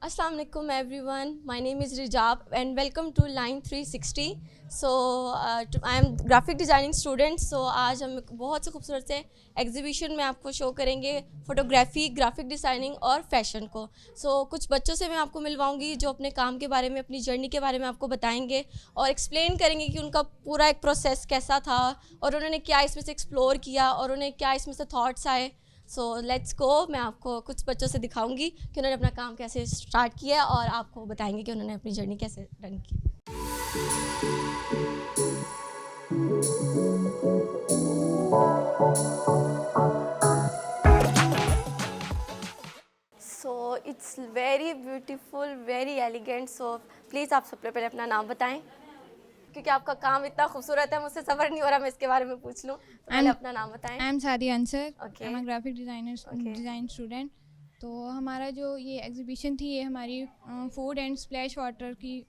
Assalamu alaikum everyone. My name is Rijab and welcome to Line 360. So I am graphic designing student. So आज हम एक बहुत से खूबसूरत से एग्जीबिशन में आपको शो करेंगे फोटोग्राफी, ग्राफिक डिज़ाइनिंग और फैशन को. So कुछ बच्चों से मैं आपको मिलवाऊंगी जो अपने काम के बारे में, अपनी जर्नी के बारे में आपको बताएंगे और एक्सप्लेन करेंगे कि उनका पूरा एक प्रोसेस कैसा था और उन्होंने क्या इसमें से एक्सप्लोर किया और उन्हें क्या इसमें से थॉट्स आए. So let's go. मैं आपको कुछ बच्चों से दिखाऊंगी कि उन्होंने अपना काम कैसे स्टार्ट किया और आपको बताएंगे कि उन्होंने अपनी जर्नी कैसे रन की. So it's very beautiful, very elegant. So please आप सबसे पहले अपना नाम बताएं क्योंकि आपका काम इतना खूबसूरत है, मुझसे सब्र नहीं हो रहा मैं इसके बारे में पूछ लूँ. तो पहले अपना नाम बताएं. I am Sadia Ansar. Okay. I am graphic design student. तो हमारा जो ये एग्जीबिशन थी, ये हमारी फूड एंड स्प्लैश वाटर की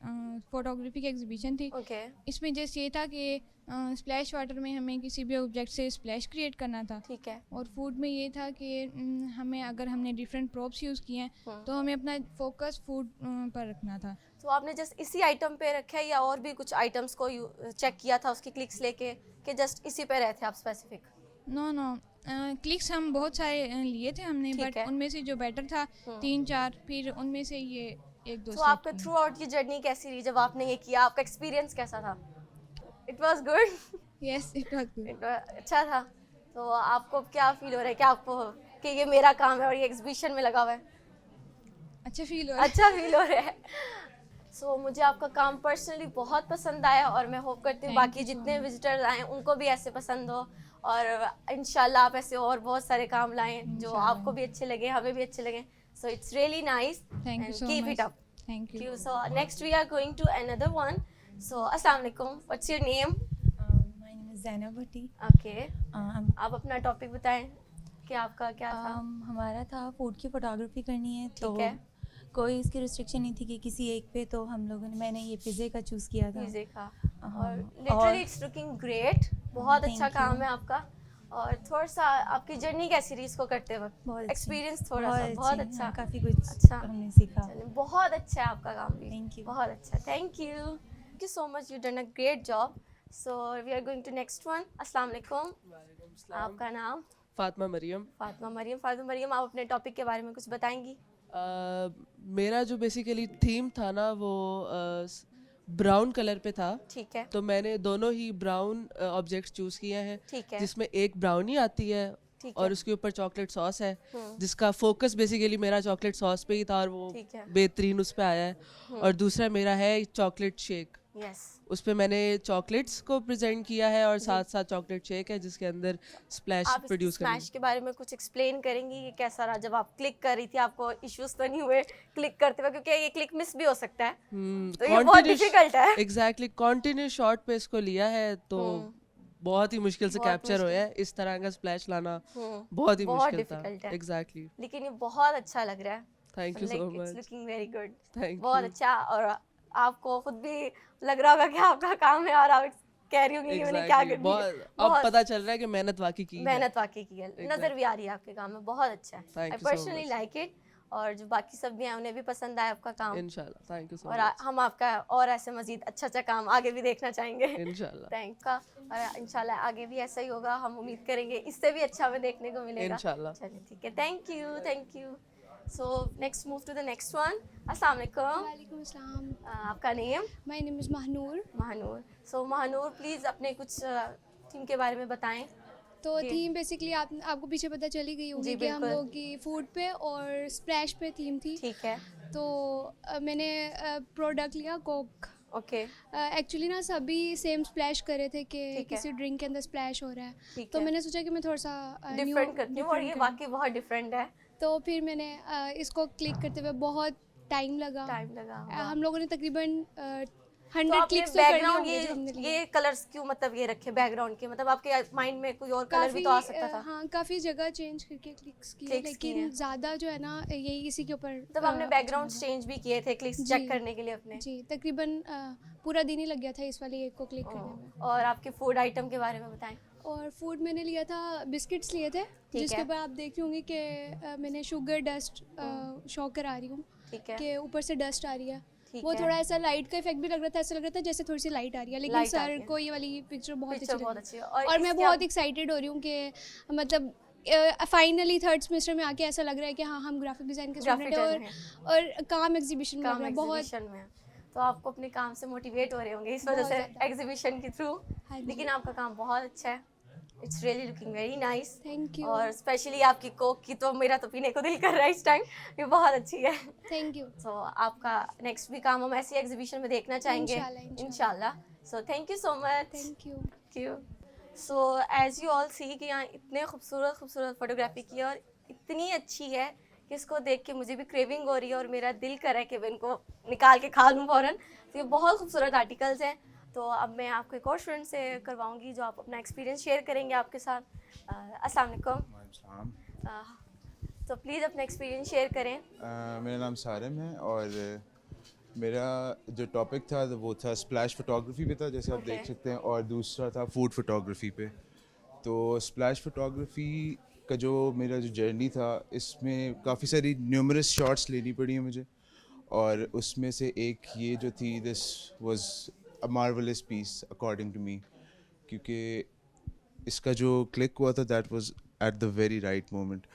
फोटोग्राफी की एग्जीबिशन थी. ओके. इसमें जैसे ये था कि स्प्लैश वाटर में हमें किसी भी ऑब्जेक्ट से स्प्लैश क्रिएट करना था. ठीक है. और फूड में ये था कि हमें अगर हमने डिफरेंट प्रॉप्स यूज़ किए हैं तो हमें अपना फोकस फूड पर रखना था. तो आपने जस्ट इसी आइटम पे रखा है या और भी कुछ आइटम्स को चेक किया था उसकी क्लिक्स लेके कि जस्ट इसी पे रहे थे आप स्पेसिफिक? नो क्लिक्स हम बहुत सारे लिए थे हमने, बट उनमें से जो बेटर था 3-4, फिर उनमें से ये 1-2. तो आपका थ्रू आउट की जर्नी कैसी रही जब आपने ये किया? आपका एक्सपीरियंस कैसा था? It was good. Yes, it was good. अच्छा था. तो आपको क्या फील हो रहा है कि आपको कि ये मेरा काम है और ये एग्जीबिशन में लगा हुआ है? अच्छा फील हो रहा है. अच्छा फील हो रहा है. सो मुझे आपका काम पर्सनली बहुत पसंद आया और मैं होप करती हूँ बाकी जितने विजिटर्स आए उनको भी ऐसे पसंद हो और इंशाल्लाह आप ऐसे और बहुत सारे काम लाएं जो आपको भी अच्छे लगे, हमें भी अच्छे लगे. So it's really nice. Thank you so keep much. It up. Thank you. So next we are going to another one. So अस्सलाम वालेकुम. What's your name? My name is Zainab Bhatti. Okay. आप अपना टॉपिक बताएं कि आपका क्या था? हमारा था फूड की फोटोग्राफी करनी है, तो ठीक है. कोई इसकी रिस्ट्रिक्शन नहीं थी कि किसी एक पे, तो हम लोगों ने मैंने ये पिज़्ज़े का चूज़ किया था. पिज़्ज़े का. और लिटरली इट्स लुकिंग ग्रेट. बहुत अच्छा काम है आपका. और थोड़ा सा आपकी जर्नी कैसी रही इसको करते वक्त? बहुत एक्सपीरियंस थोड़ा सा बहुत अच्छा. काफ़ी कुछ अच्छा. हमने सीखा. बहुत अच्छा है आपका काम भी. Thank you. बहुत अच्छा. Thank you so much. You done a great job. So we are going to next one. अस्सलाम वालेकुम. आपका नाम? फातिमा मरियम. फातिमा मरियम, आप अपने टॉपिक के बारे में कुछ बताएंगी? मेरा जो बेसिकली थीम था ना वो ब्राउन कलर पे था. ठीक है. तो मैंने दोनों ही ब्राउन ऑब्जेक्ट्स चूज़ किए हैं. ठीक है. जिसमें एक ब्राउनी आती है और उसके ऊपर चॉकलेट सॉस है जिसका फोकस बेसिकली मेरा चॉकलेट सॉस पे ही था और वो बेहतरीन उस पे आया है. और दूसरा मेरा है चॉकलेट शेक. यस. उस पे मैंने चॉकलेट्स को प्रेजेंट किया है और साथ साथ चॉकलेट शेक है जिसके अंदर स्प्लैश प्रोड्यूस करेंगे. स्मैश के बारे में कुछ एक्सप्लेन करेंगी कि कैसा रहा जब आप क्लिक कर रही थी? आपको इश्यूज तो नहीं हुए क्लिक करते हुए क्योंकि ये क्लिक मिस भी हो सकता है. तो ये बहुत डिफिकल्ट है. एग्जैक्टली. कॉन्टिन्यूस शॉट पे इसको लिया है तो बहुत ही मुश्किल से कैप्चर हुआ है. इस तरह का स्प्लैश लाना बहुत ही मुश्किल था. एग्जैक्टली. लेकिन ये बहुत अच्छा लग रहा है. Thank you so much. It's looking very good. Thank बहुत यू. अच्छा. और आपको खुद भी लग रहा होगा कि आपका काम है और आप कह रही होंगी कि मैंने क्या कर दिया. अब पता चल रहा है कि मेहनत वाकई की है. नजर भी आ रही है आपके काम में. बहुत अच्छा है. आई पर्सनली लाइक इट. और जो बाकी सब भी हैं उन्हें भी पसंद आया आपका काम इंशाल्लाह. थैंक यू सो और मच. हम आपका और ऐसे मजीद अच्छा काम आगे भी देखना चाहेंगे इंशाल्लाह. थैंक का. और इंशाल्लाह आगे भी ऐसा ही होगा. हम उम्मीद करेंगे इससे भी अच्छा हमें देखने को मिलेगा इंशाल्लाह. चलिए ठीक है. Thank you. So next move to the next one. अस्सलाम वालेकुम. वालेकुम अस्सलाम. आपका name? My name is Mahnoor. So Mahnoor please अपने कुछ थीम के बारे में बताएं. तो थीम बेसिकली आपको पीछे पता चली गई होगी कि हम लोग की फूड पे और स्प्लैश पे थीम थी. ठीक है. तो मैंने प्रोडक्ट लिया कोक. ओके. एक्चुअली ना सभी सेम स्प्लैश कर रहे थे कि किसी ड्रिंक के अंदर स्प्लैश हो रहा है. तो मैंने सोचा कि मैं थोड़ा सा डिफरेंट करती हूँ और ये वाकई बहुत डिफरेंट है. तो फिर मैंने इसको क्लिक करते हुए बहुत टाइम लगा. हम लोगों ने तकरीबन 100 क्लिक्स तो कर बैकग्राउंड ये कलर्स क्यों मतलब ये रखे बैकग्राउंड के? मतलब आपके माइंड में कोई और कलर भी तो आ सकता था. हाँ, काफ़ी जगह चेंज करके क्लिक्स किए लेकिन ज़्यादा जो है ना यही इसी के ऊपर. तब आपने बैकग्राउंड चेंज भी किए थे क्लिक्स चेक करने के लिए अपने? जी, तकरीबन पूरा दिन ही लग गया था इस वाले एक को क्लिक करने में. और आपके फूड आइटम के बारे में बताएं. और फूड मैंने लिया था, बिस्किट्स लिए थे जिसके ऊपर आप देख रही होंगी कि मैंने शुगर डस्ट शो करा रही हूँ. ठीक है। कि ऊपर से डस्ट आ रही है, ठीक वो है। थोड़ा ऐसा लाइट का इफेक्ट भी लग रहा था, ऐसा लग रहा था जैसे थोड़ी सी लाइट आ रही है, लेकिन Light आ रही सर है। को ये वाली पिक्चर बहुत पिक्चर बहुत अच्छी अच्छी है। लगी और मैं इसके बहुत एक्साइटेड हो रही हूँ कि मतलब फाइनली थर्ड सेमेस्टर में आके ऐसा लग रहा है कि हाँ हम ग्राफिक डिज़ाइन के Graphic स्टूडेंट design हैं और काम एग्जीबिशन में लग काम रहा है बहुत। एग्जीबिशन में, तो आपको अपने काम से मोटिवेट हो रहे होंगे इस वजह बहुत से ज़्यादा। एग्जीबिशन के थ्रू। हाँ जी। लेकिन आपका काम बहुत अच्छा है, it's really looking very nice. Thank you. और स्पेशली आपकी कोक की तो मेरा तो पीने को दिल कर रहा है इस टाइम, ये बहुत अच्छी है। Thank you. तो आपका नेक्स्ट भी काम हम ऐसी एग्जीबिशन में देखना चाहेंगे इंशाल्लाह। इंशाल्लाह। So thank you so much. Thank you. Thank you. So as you all see कि यहाँ इतने खूबसूरत खूबसूरत फोटोग्राफी की है और इतनी अच्छी है कि इसको देख के मुझे भी क्रेविंग हो रही है और मेरा दिल कर रहा है कि मैं इनको निकाल के खा लूँ फ़ौरन। तो ये बहुत खूबसूरत आर्टिकल्स हैं। तो अब मैं आपको एक और स्टूडेंट से करवाऊँगी जो आप अपना एक्सपीरियंस शेयर करेंगे आपके साथ। अस्सलाम वालेकुम। तो प्लीज़ अपना एक्सपीरियंस शेयर करें। मेरा नाम सारिम है और मेरा जो टॉपिक था वो था स्प्लैश फोटोग्राफी पे था, जैसे आप देख सकते हैं, और दूसरा था फूड फोटोग्राफी पे। तो स्प्लैश फोटोग्राफी का जो मेरा जो जर्नी था, इसमें काफ़ी सारी न्यूमरस शॉट्स लेनी पड़ी हैं मुझे, और उसमें से एक ये जो थी, this was a marvellous piece according to me, क्योंकि इसका जो क्लिक हुआ था that was at the very right moment.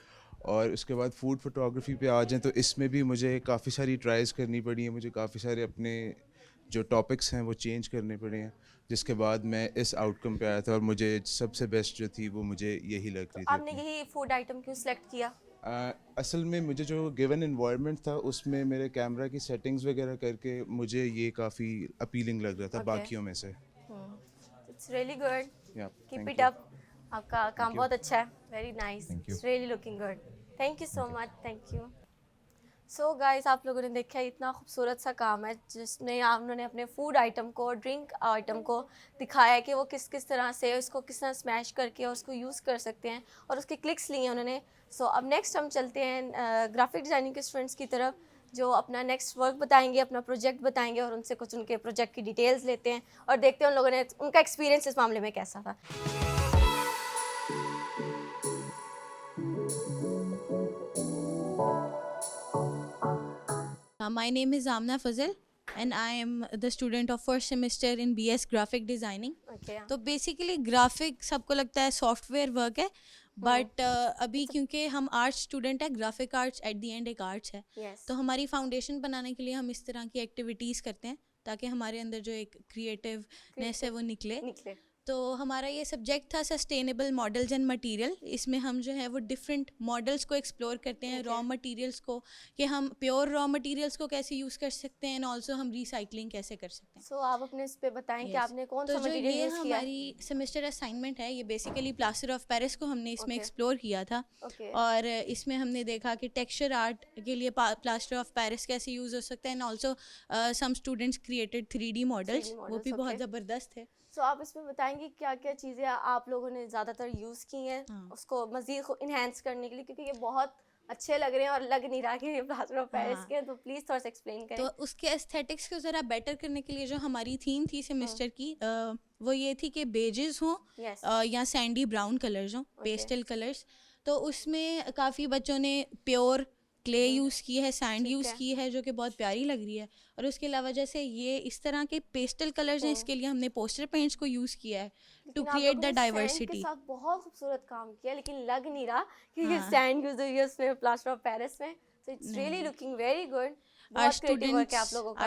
और उसके बाद फूड फोटोग्राफी पे आ जाएं तो इसमें भी मुझे काफ़ी सारी ट्राइज़ करनी पड़ी हैं, मुझे काफ़ी सारे अपने जो टॉपिक्स हैं वो चेंज करने पड़े हैं, जिसके बाद मैं इस आउटकम पे आया था और मुझे सबसे बेस्ट जो थी वो मुझे यही लग रही थी। आपने यही फूड आइटम क्यों सिलेक्ट किया? असल में मुझे जो गिवन इन्वायरमेंट था उसमें मेरे कैमरा की सेटिंग्स वगैरह करके मुझे ये काफ़ी अपीलिंग लग रहा था बाकियों में से। It's really good, keep thank it you. Up. आपका काम बहुत अच्छा है, very nice, Thank you. It's really looking good. Thank you so much. Thank you. So guys, आप लोगों ने देखा इतना खूबसूरत सा काम है जिसमें उन्होंने अपने फूड आइटम को, ड्रिंक आइटम को दिखाया है कि वो किस किस तरह से इसको किस तरह स्मैश करके और उसको यूज़ कर सकते हैं, और उसके क्लिक्स लिए हैं उन्होंने। सो अब नेक्स्ट हम चलते हैं ग्राफिक डिज़ाइनिंग के स्टूडेंट्स की तरफ, जो अपना नेक्स्ट वर्क बताएंगे, अपना प्रोजेक्ट बताएंगे, और उनसे कुछ उनके प्रोजेक्ट की डिटेल्स लेते हैं और देखते हैं उन लोगों ने उनका एक्सपीरियंस इस मामले में कैसा था। My name is Amna Fazil and I am the student of first semester in BS Graphic Designing. Okay. तो बेसिकली ग्राफिक सबको लगता है सॉफ्टवेयर वर्क है, बट अभी क्योंकि हम आर्ट्स स्टूडेंट है, graphic arts at the and एक आर्ट्स है, Yes. तो हमारी फाउंडेशन बनाने के लिए हम इस तरह की एक्टिविटीज़ करते हैं ताकि हमारे अंदर जो एक क्रिएटिवनेस है वो निकले। तो हमारा ये सब्जेक्ट था सस्टेनेबल मॉडल्स एंड मटेरियल। इसमें हम जो है वो डिफरेंट मॉडल्स को एक्सप्लोर करते हैं, रॉ मटेरियल्स को, कि हम प्योर रॉ मटेरियल्स को कैसे यूज़ कर सकते हैं, एंड ऑल्सो हम रिसाइकलिंग कैसे कर सकते हैं। सो आप अपने इस पे बताएं कि Yes. आपने कौन तो सा जो मटेरियल ये यूज़ किया? हमारी सेमेस्टर असाइनमेंट है, ये बेसिकली प्लास्टर ऑफ पेरिस को हमने इसमें Okay. एक्सप्लोर किया था। Okay. और इसमें हमने देखा कि टेक्सचर आर्ट के लिए प्लास्टर ऑफ पेरिस कैसे यूज़ हो सकता है, and also some students created 3D models, वो भी बहुत okay. ज़बरदस्त थे। सो आप इसमें बताएंगे क्या क्या चीज़ें आप लोगों ने ज़्यादातर यूज़ की हैं उसको मज़ीद इन्हेंस करने के लिए, क्योंकि ये बहुत अच्छे लग रहे हैं और लग नहीं रहा कि ये प्लास्टर ऑफ पेरिस के हैं, तो प्लीज़ थोड़ा सा एक्सप्लेन करें। तो उसके एस्थेटिक्स को ज़रा बेटर करने के लिए जो हमारी थीम थी सेमेस्टर की, वो ये थी कि बेजेस हों Yes. या सैंडी ब्राउन कलर्स हों, पेस्टल कलर्स। तो उसमें काफ़ी बच्चों ने प्योर क्ले यूज़ की है, सैंड यूज़ की है, जो कि बहुत प्यारी लग रही है। और उसके अलावा जैसे ये इस तरह के पेस्टल कलर्स हैं, इसके लिए हमने पोस्टर पेंट्स को यूज़ किया है टू क्रिएट द डाइवर्सिटी। के साथ बहुत खूबसूरत काम किया, लेकिन लग नहीं रहा कि ये सैंड यूज हुई है उसमें प्लास्टर ऑफ पेरिस में। सो it's really looking very good. Our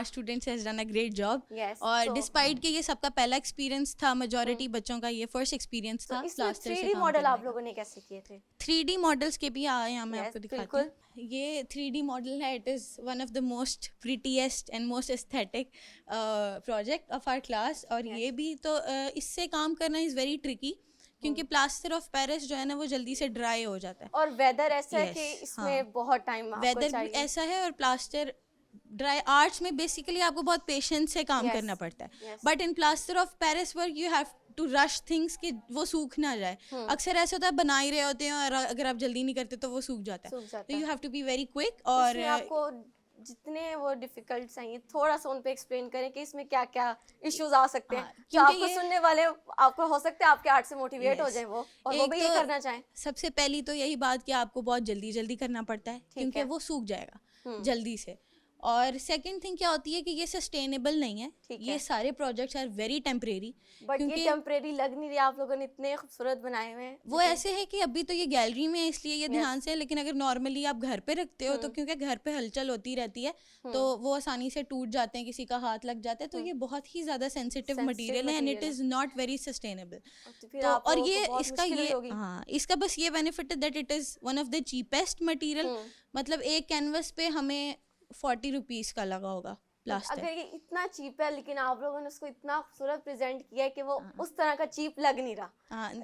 students has done a great job. Yes. और डिस्पाइट कि ये सबका पहला एक्सपीरियंस था, मेजॉरिटी बच्चों का ये फर्स्ट एक्सपीरियंस था प्लास्टर से 3D काम मॉडल करने आप का। लोगों ने कैसे किए थे? 3D मॉडल्स के भी आए हैं, मैं Yes, आपको दिखाती हूँ। ये 3D मॉडल है, it is one of the most prettiest and most aesthetic project of our class. और ये भी तो इससे काम करना इज़ वेरी ट्रिकी, क्योंकि प्लास्टर ऑफ पेरिस जो है ना वो जल्दी से ड्राई हो जाता है, और वेदर ऐसा है Yes, कि इसमें हाँ। बहुत टाइम आपको वेदर चाहिए। ऐसा है, और प्लास्टर ड्राई आर्ट्स में बेसिकली आपको बहुत पेशेंस से काम Yes, करना पड़ता है, yes. But in plaster of Paris work you have to rush things कि वो सूख ना जाए। अक्सर ऐसा होता है बना ही रहे होते हैं और अगर आप जल्दी नहीं करते तो वो सूख जाता है, सूख जाता तो यू है। Have to be very quick. तो और इसमें आपको जितने वो डिफिकल्ट चाहिए थोड़ा सा उन पे एक्सप्लेन करें कि इसमें क्या क्या इश्यूज आ सकते हैं, हाँ, जो क्योंकि आपको ये- सुनने वाले आपको हो सकता है आपके आर्ट से मोटिवेट हो Yes. जाए वो, और वो एक भी ये तो करना चाहें। सबसे पहली तो यही बात कि आपको बहुत जल्दी जल्दी करना पड़ता है, क्योंकि है। वो सूख जाएगा जल्दी से। और सेकंड थिंग क्या होती है कि ये सस्टेनेबल नहीं है, ये सारे projects are very temporary. But ये टेम्परेरी लग नहीं रहा, आप लोगों ने इतने खूबसूरत बनाए हुए हैं। वो ऐसे है कि अभी तो ये गैलरी में है इसलिए ये ध्यान से, लेकिन अगर नॉर्मली आप घर पे रखते हो तो क्योंकि घर पे हलचल होती रहती है तो वो आसानी से टूट जाते हैं, किसी का हाथ लग जाता है, तो ये बहुत ही ज्यादा सेंसिटिव मटेरियल है and it is not very sustainable. तो और ये इसका ये हाँ इसका बस ये बेनिफिट है that it is one of the cheapest material. मतलब एक कैनवस पे हमें 40 रुपीज का लगा होगा प्लास्टिक। अगर ये इतना चीप है लेकिन आप लोगों ने उसको इतना खूबसूरत प्रेजेंट किया है कि वो उस तरह का चीप लग नहीं रहा।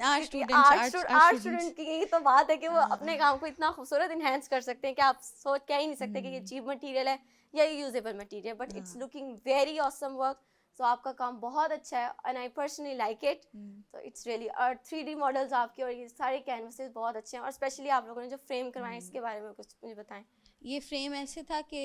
आर्ट स्टूडेंट की यही तो बात है कि वो अपने काम को इतना खूबसूरत इनहेंस कर सकते हैं कि आप सोच क्या ही नहीं सकते कि ये चीप मटेरियल है या ये usable material, but it's looking very awesome work. So आपका काम बहुत अच्छा है and I personally like it. तो इट्स रियली और 3D मॉडल्स आपके और ये सारे कैनवसेस बहुत अच्छे हैं, और स्पेशली आप लोगों ने जो फ्रेम करवाए इसके बारे में कुछ मुझे बताएं। ये फ्रेम ऐसे था कि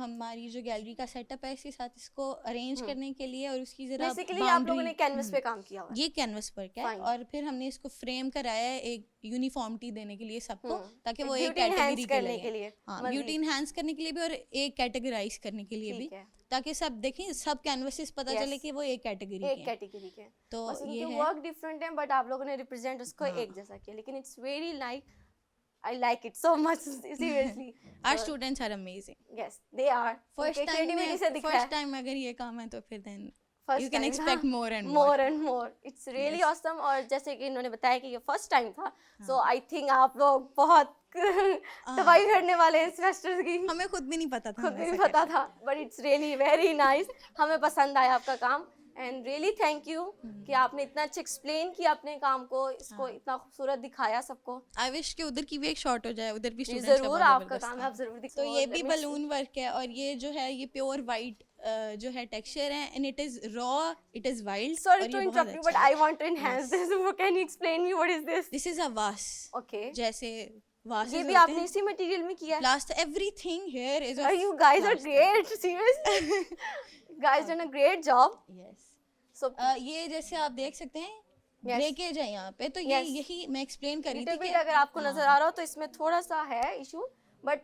हमारी जो गैलरी का सेटअप है इसके साथ इसको अरेंज करने के लिए और उसकी जरा बेसिकली आप लोगों ने कैनवस पे काम किया हुआ है। ये कैनवस पर क्या है, और फिर हमने इसको फ्रेम कराया है एक यूनिफॉर्मिटी देने के लिए सबको, ताकि वो एक कैटेगरी के लिए हाँ ब्यूटी इनहेंस करने के लिए भी और एक कैटेगराइज करने के लिए भी, ताकि सब देखें सब कैनवसेस पता चले कि वो एक कैटेगरी के। तो ये वर्क डिफरेंट है बट आप लोगों ने रिप्रेजेंट उसको एक जैसा किया, लेकिन it's very like I like it so much seriously. Our students are amazing. Yes, they are. First time अगर ये काम है तो फिर then you can expect more and more. It's really awesome. और जैसे कि इन्होंने बताया कि ये फर्स्ट टाइम था, so I think आप लोग बहुत तबाही करने वाले हैं सेमेस्टर की। हमें खुद भी नहीं पता था but it's really very nice. हमें पसंद आया आपका काम एंड रियली थैंक यू कि आपने इतना अच्छा एक्सप्लेन किया अपने काम को, इसको इतना खूबसूरत दिखाया सबको। आई विश कि उधर की भी एक शॉट हो जाए, उधर भी जरूर आपका काम है, आप जरूर दिखाओ। तो ये भी बलून वर्क है और ये जो है ये प्योर वाइट जो है टेक्सचर है and it is raw, it is wild. Sorry to interrupt you but I want to enhance this, can you explain me what is this? This is a vase. Okay, जैसे वास ये भी आपने इसी material में किया है? Last everything here is Are you guys are great, seriously guys done a great job. Yes. So ये जैसे आप देख सकते हैं ब्रेकेज है यहाँ पे, तो ये यही मैं एक्सप्लेन कर रही थी कि अगर आपको नजर आ रहा हो तो इसमें थोड़ा सा है issue, but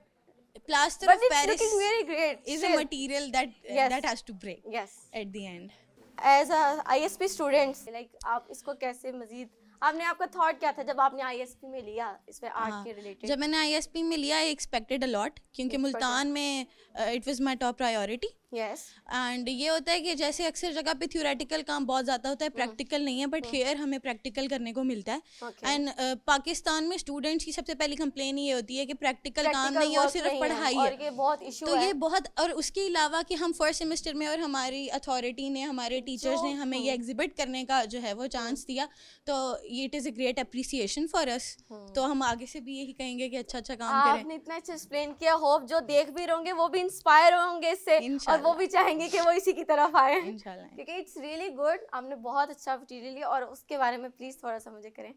plaster of it's Paris looking very great is a material that has to break at the end. As a ISP students, like आप इसको कैसे मजीद आपने आपका थॉट क्या था जब आपने ISP में लिया इसमें आर्ट के रिलेटेड? जब मैंने ISP में लिया आई एक्सपेक्टेड अ लॉट, क्योंकि मुल्तान में it was my top priority. Yes, and ये होता है कि जैसे अक्सर जगह पे थ्योरेटिकल काम बहुत ज़्यादा होता है, प्रैक्टिकल नहीं है, बट हियर हमें प्रैक्टिकल करने को मिलता है। एंड पाकिस्तान में स्टूडेंट्स की सबसे पहली कंप्लेन ये होती है कि प्रैक्टिकल काम नहीं है और सिर्फ पढ़ाई है, ये बहुत इशू तो ये बहुत। और उसके अलावा कि हम फर्स्ट सेमेस्टर में और हमारी अथॉरिटी ने, हमारे टीचर्स ने हमें ये एग्जिबिट करने का जो है वो चांस दिया, तो it is a great appreciation for us. तो हम आगे से भी यही कहेंगे कि अच्छा अच्छा काम करें। आपने इतना अच्छा एक्सप्लेन किया, होप जो देख भी होंगे वो भी इंस्पायर होंगे इससे और वो भी चाहेंगे कि वो इसी की तरफ आए, क्योंकि इट्स रियली गुड। आपने बहुत अच्छा मटेरियल लिया और उसके बारे में प्लीज थोड़ा सा मुझे करें।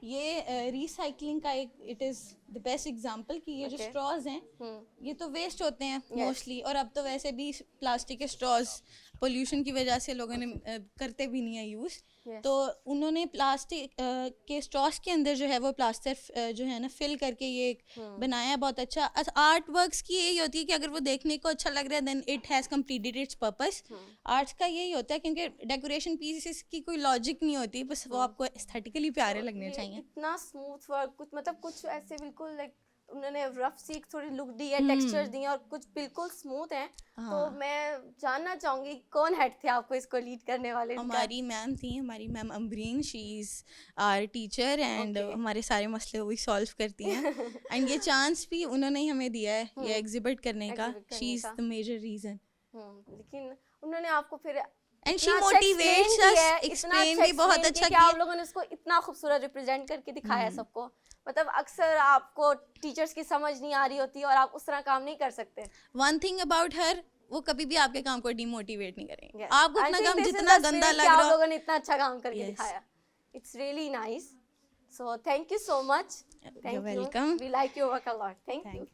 ये रिसाइकलिंग का एक it is the best example कि ये जो स्ट्रॉज हैं ये तो वेस्ट होते हैं मोस्टली, और अब तो वैसे भी प्लास्टिक के स्ट्रॉज पोल्यूशन की वजह से लोगों ने करते भी नहीं है यूज़। तो उन्होंने प्लास्टिक के स्ट्रॉस के अंदर जो है वो प्लास्टर जो है ना फिल करके ये एक बनाया है बहुत अच्छा। आर्ट वर्क्स की यही होती है कि अगर वो देखने को अच्छा लग रहा है then it has completed its purpose. Arts का यही होता है क्योंकि डेकोरेशन पीसेस की कोई लॉजिक नहीं होती, बस वो आपको एस्थेटिकली प्यारे लगने चाहिए। इतना स्मूथ वर्क, कुछ मतलब कुछ ऐसे बिल्कुल लाइक उन्होंने रफ सीक थोड़ी लुक दी है, टेक्सचर दिए और कुछ बिल्कुल स्मूथ हैं। तो मैं जानना चाहूंगी कौन हेड थे आपको इसको लीड करने वाले? हमारी मैम थी, हमारी ma'am Ambreen, she is our teacher and हमारे सारे मसले वही सॉल्व करती हैं एंड ये चांस भी उन्होंने ही हमें दिया है ये एग्जिबिट करने का। She is the major reason. लेकिन उन्होंने आपको फिर and she motivates us, explain भी बहुत अच्छा किया। आप लोगों ने इसको इतना खूबसूरत रिप्रेजेंट करके दिखाया सबको। मतलब अक्सर आपको टीचर्स की समझ नहीं आ रही होती और आप उस तरह काम नहीं कर सकते। वन थिंग अबाउट हर, वो कभी भी आपके काम को डिमोटिवेट नहीं करेंगे। आपको अपना काम जितना गंदा लग रहा हो, आप लोगों ने इतना अच्छा काम करके दिखाया। It's really nice, so thank you so much. You welcome, we like your work a lot, thank you.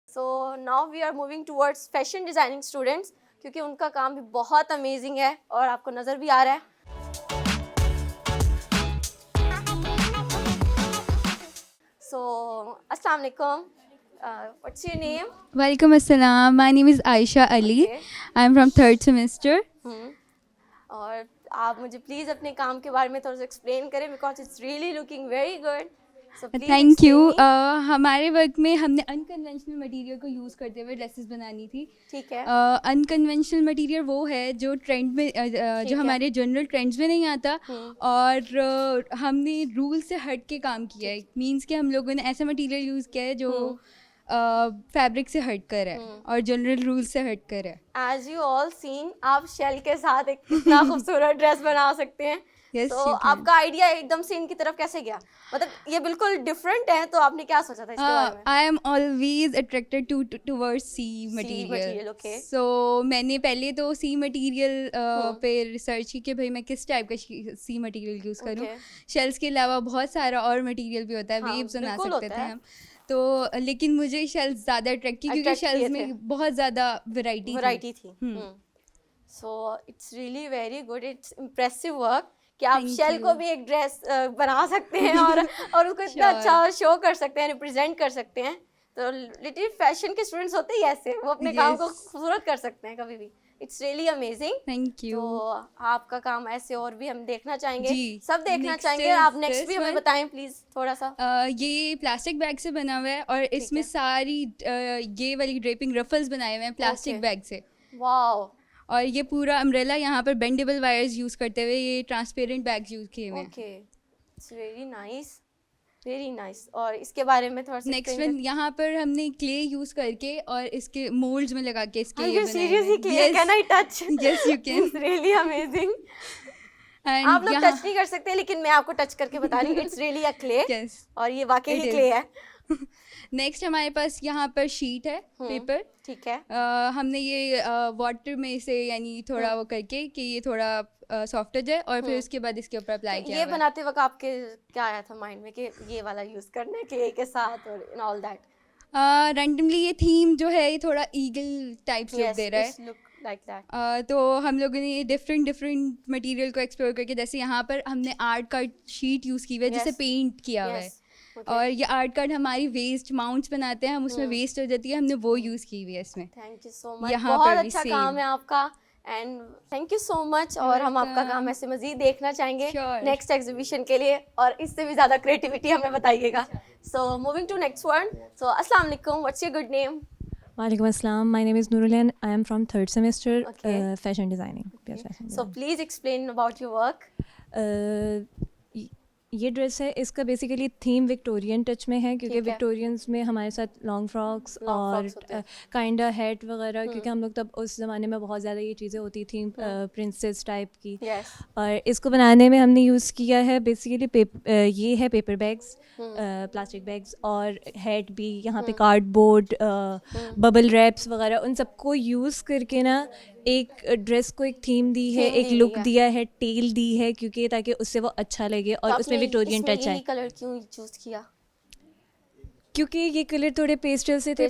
So now we are moving towards fashion designing students, क्योंकि उनका काम भी बहुत अमेजिंग है और आपको नज़र भी आ रहा है। सो अस्सलाम वालेकुम, What's your name? Walaikum assalam. My name is Aisha Ali. Okay. I am from 3rd semester. और आप मुझे प्लीज़ अपने काम के बारे में थोड़ा सा एक्सप्लेन करें because it's really looking very good. So thank you. हमारे वर्क में हमने अनकन्वेंशनल मटेरियल को यूज़ करते हुए ड्रेसेस बनानी थी. ठीक है. अनकन्वेंशनल मटेरियल वो है जो ट्रेंड में जो हमारे जनरल ट्रेंड्स में नहीं आता और हमने रूल से हट के काम किया है. मीन्स कि हम लोगों ने ऐसा मटेरियल यूज़ किया है जो फैब्रिक से हट कर है और जनरल रूल से हट कर है. एज यू ऑल सीन आप शेल के साथ एक इतना खूबसूरत ड्रेस बना सकते हैं. Yes, तो you can. आपका आइडिया एकदम से इनकी तरफ कैसे गया? मतलब ये बिल्कुल डिफरेंट है तो आपने क्या सोचा था इसके बारे में? I am always attracted towards sea material, material. okay. So मैंने पहले तो सी मटेरियल पे रिसर्च की कि भाई मैं किस टाइप का सी मटेरियल यूज़ करूँ. शेल्स के अलावा बहुत सारा और मटेरियल भी होता है. हाँ, वेव्स बना बिल्कुल सकते होता थे है. हम. तो लेकिन मुझे शेल्स ज़्यादा अट्रैक्ट की क्योंकि Attract किए शेल्स थे. में बहुत ज़्यादा वैरायटी थी. सो it's really very good. It's impressive work कि आप Thank शेल you. को भी एक ड्रेस बना सकते हैं और उसको इतना Sure. अच्छा शो कर सकते हैं, रिप्रेजेंट कर सकते हैं. तो लिटिल फैशन के स्टूडेंट्स होते ही ऐसे, वो अपने काम को Yes. खूबसूरत कर सकते हैं कभी भी. It's really amazing. Thank you. तो आपका काम ऐसे और भी हम देखना चाहेंगे. जी. सब देखना Next चाहेंगे. is आप नेक्स्ट this भी हमें one. बताएं प्लीज थोड़ा सा. ये प्लास्टिक बैग से बना हुआ है और इसमें सारी ये वाली ड्रेपिंग रफल्स बनाए हुए हैं प्लास्टिक Okay. बैग से. वाओ. और ये पूरा अम्ब्रेला यहाँ पर बेंडेबल वायर्स यूज़ करते हुए ये ट्रांसपेरेंट बैग्स यूज़ किए हुए हैं. Okay. It's very nice, very nice. और इसके बारे में थोड़ा सा नेक्स्ट वन यहाँ पर हमने क्ले यूज़ करके और इसके मोल्ड्स में लगा के इसके ये बनाए seriously can I touch? Yes you can. It's really amazing. आप लोग टच नहीं कर सकते लेकिन मैं आपको टच करके बता रही हूँ. It's really a clay. Yes. और ये वाकई It ही is. क्ले है. नेक्स्ट हमारे पास यहाँ पर शीट है पेपर. ठीक है. हमने ये वाटर में से यानी थोड़ा वो करके कि ये थोड़ा सॉफ्ट हो जाए और फिर उसके बाद इसके ऊपर अप्लाई तो किया ये हुआ है. बनाते वक्त आपके क्या आया था माइंड में कि ये वाला यूज करना है क्ले के साथ और इन ऑल दैट? रैंडमली ये थीम जो है ये थोड़ा ईगल टाइप लुक दे रहा है. Look like that. तो हम लोगों ने ये डिफरेंट मटेरियल को एक्सप्लोर करके जैसे यहाँ पर हमने आर्ट कार्ड शीट यूज़ की हुई है जिसे Yes. पेंट किया हुआ है. और ये आर्ट कार्ड हमारी वेस्ट माउंट्स बनाते हैं हम उसमें वेस्ट हो जाती है हमने वो यूज़ की हुई है इसमें. Thank you so much. यहाँ बहुत पर भी अच्छा same. काम है आपका and thank you so much. और हम आपका welcome. काम ऐसे मजीद देखना चाहेंगे Sure. नेक्स्ट एग्जीबिशन के लिए और इससे भी ज़्यादा क्रिएटिविटी हमें बताइएगा. So moving to next one. So अस्सलाम वालेकुम. What's your good name? Walaikum assalam. My name is Nurulan. I am from 3rd semester, Okay. fashion designing. Yes, fashion so design. Please explain about your work. ये dress है इसका basically theme Victorian touch में है क्योंकि ठीक है. Victorians में हमारे साथ लॉन्ग फ्रॉक्स Long और frocks होते हैं. काइंडा हैट वगैरह क्योंकि हम लोग तब उस ज़माने में बहुत ज़्यादा ये चीज़ें होती थी प्रिंसेस टाइप की. यस. और इसको बनाने में हमने यूज़ किया है बेसिकली ये है पेपर बैग्स, प्लास्टिक बैग्स और हेड भी यहाँ पे कार्डबोर्ड, बबल रैप्स वगैरह उन सबको यूज़ करके ना एक ड्रेस को एक थीम दी है, Theme एक दी लुक है. दिया है, टेल दी है क्योंकि ताकि उससे वो अच्छा लगे और उसमें विक्टोरियन टच है. कलर क्यों चूज किया? क्योंकि ये कलर थोड़े पेस्टल से थे.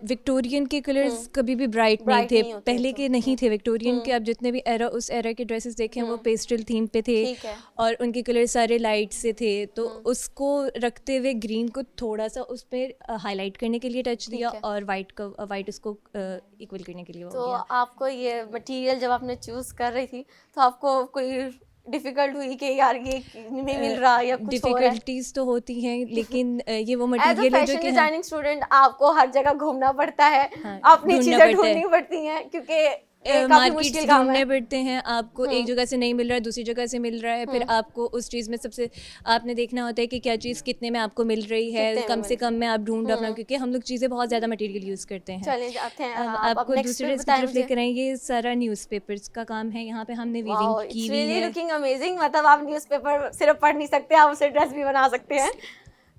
विक्टोरियन के कलर्स कभी भी ब्राइट नहीं Bright थे नहीं होते पहले तो. के नहीं थे. विक्टोरियन के आप जितने भी एरा उस एरा के ड्रेसेस देखें वो पेस्टल थीम पे थे ठीक है. और उनके कलर सारे लाइट से थे. तो उसको रखते हुए ग्रीन को थोड़ा सा उस पर हाईलाइट करने के लिए टच दिया है. और वाइट उसको इक्वल करने के लिए हो तो गया. आपको ये मटेरियल जब आपने चूज कर रही थी तो आपको कोई डिफिकल्ट हुई कि यार ये नहीं मिल रहा या कुछ हो रहा है? डिफिकल्टीज तो होती हैं लेकिन ये वो एज अ मटेरियल है जो फैशन कि डिजाइनिंग स्टूडेंट आपको हर जगह घूमना पड़ता है. हाँ, अपनी ढूंढना चीजें पड़ता है. ढूंढनी पड़ती हैं क्योंकि काफी मार्केट्स मुश्किल काम ढूंढने है. पड़ते हैं आपको. एक जगह से नहीं मिल रहा है दूसरी जगह से मिल रहा है. फिर आपको उस चीज़ में सबसे आपने देखना होता है कि क्या चीज़ कितने में आपको मिल रही है, कितने में कम से कम में आप ढूंढ अपना क्योंकि हम लोग चीज़ें बहुत ज़्यादा मटेरियल यूज़ करते हैं. चले जाते हैं. अब आप आपको next दूसरे पे ड्रेस की बताएं तरफ मुझे. लेकर आएंगे. ये सारा न्यूज़पेपर्स का काम है. यहाँ पे हमने वाओ, वीविंग की इट्स हुई रियली है. Looking amazing. मतलब आप न्यूज़पेपर सिर्फ पढ़ नहीं सकते, आप उसे ड्रेस भी बना सकते हैं.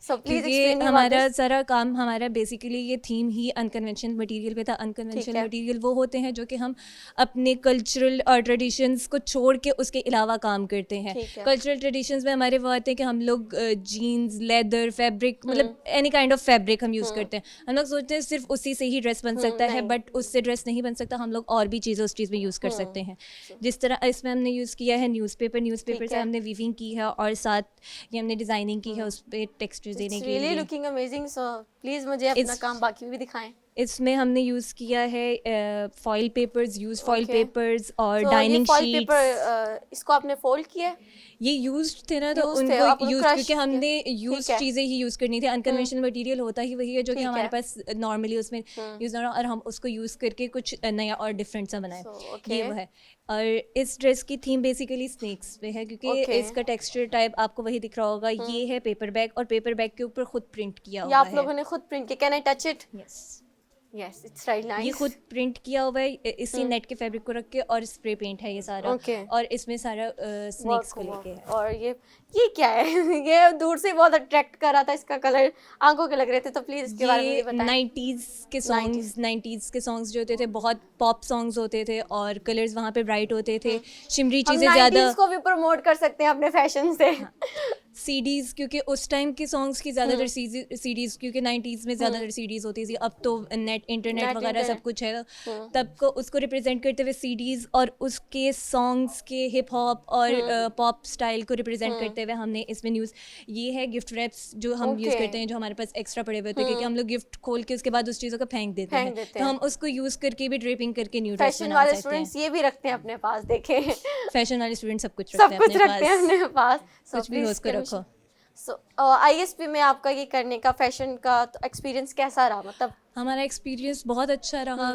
सो प्लीज क्योंकि हमारा सारा काम हमारा बेसिकली ये थीम ही अनकन्वेंशनल मटेरियल पे था. अनकन्वेंशनल मटेरियल वो होते हैं जो कि हम अपने कल्चरल और ट्रेडिशंस को छोड़ के उसके अलावा काम करते हैं. ठीक है. कल्चरल ट्रेडिशंस में हमारे वो आते हैं कि हम लोग जीन्स, लेदर, फैब्रिक मतलब एनी काइंड ऑफ फैब्रिक हम यूज़ करते हैं. हम लोग सोचते हैं सिर्फ उसी से ही ड्रेस बन सकता है बट उससे ड्रेस नहीं बन सकता. हम लोग और भी चीज़ें उस चीज़ में यूज़ कर सकते हैं. जिस तरह इसमें हमने यूज़ किया है न्यूज़पेपर से हमने वीविंग की है और साथ ये हमने डिज़ाइनिंग की है. उस पर टेक्सचर टेक्सचर्स देने के रियली लिए। लुकिंग अमेजिंग, सो प्लीज मुझे अपना It's- काम बाकी भी दिखाएं। इसमें हमने यूज़ किया है foil papers, use foil Okay. Papers और तो ये डाइनिंग फॉइल शीट्स। पेपर इसको आपने फोल्ड किया है? ये यूज्ड थे ना, तो Used थे, आप उनको यूज crush क्योंकि हमने यूज ठीक है। चीज़ें ही यूज़ करनी थी। अनकन्वेंशनल मटेरियल होता ही वही है जो कि ठीक हमारे है। पास नॉर्मली उसमें यूज़ ना हो, और हम उसको यूज़ करके कुछ नया और डिफरेंट सा बनाए। So, ये okay. वो है। और इस ड्रेस की थीम बेसिकली स्नेक्स पे है, क्योंकि Okay. इसका टेक्सचर टाइप आपको वही दिख रहा होगा। ये है पेपर बैग, और पेपर बैग के ऊपर खुद प्रिंट किया ये हुआ आप है। लोगों ने खुद प्रिंट किया? Can I touch it? Yes, yes, it's right ये नाइस। खुद प्रिंट किया हुआ है इसी नेट के फैब्रिक को रख के, और स्प्रे पेंट है ये सारा। Okay. और इसमें सारा स्नेक्स को लेके है। और ये क्या है? ये दूर से बहुत अट्रैक्ट कर रहा था, इसका कलर आंखों के लग रहे थे, तो प्लीज इसके बारे में ये भी बताएं। 90s के सॉन्ग्स जो होते थे, बहुत पॉप सॉन्ग्स होते थे, और कलर्स वहाँ पे ब्राइट होते थे। शिमरी हम चीज़ें ज़्यादा 90s को भी प्रमोट कर सकते हैं अपने फैशन से। सीडीज़, क्योंकि उस टाइम के सॉन्ग्स की ज़्यादातर सीडीज़, क्योंकि 90s में ज़्यादातर सीडीज़ होती थी। अब तो नेट इंटरनेट वगैरह सब कुछ है, तब को उसको रिप्रेजेंट करते हुए सीडीज़ और उसके सॉन्ग्स के हिप हॉप और पॉप स्टाइल को रिप्रेजेंट करते हुए हमने इसमें न्यूज़। ये है गिफ्ट रैप्स जो हम यूज़ Okay. करते हैं, जो हमारे पास एक्स्ट्रा पड़े हुए होते हैं, क्योंकि हम लोग गिफ्ट खोल के उसके बाद उस चीज़ों को फेंक देते हैं, तो हम उसको यूज़ करके भी ड्रेपिंग करके न्यू ड्रेस फैशन बना वाले सकते हैं। स्टूडेंट्स ये भी रखते हैं अपने पास, देखें फैशन वाले स्टूडेंट सब कुछ सब रखते कुछ हैं रखते हैं अपने अपने पास। पास, कुछ भी हो उसको रखो। सो आईएसपी में आपका ये करने का फैशन का एक्सपीरियंस कैसा रहा? मतलब हमारा एक्सपीरियंस बहुत अच्छा रहा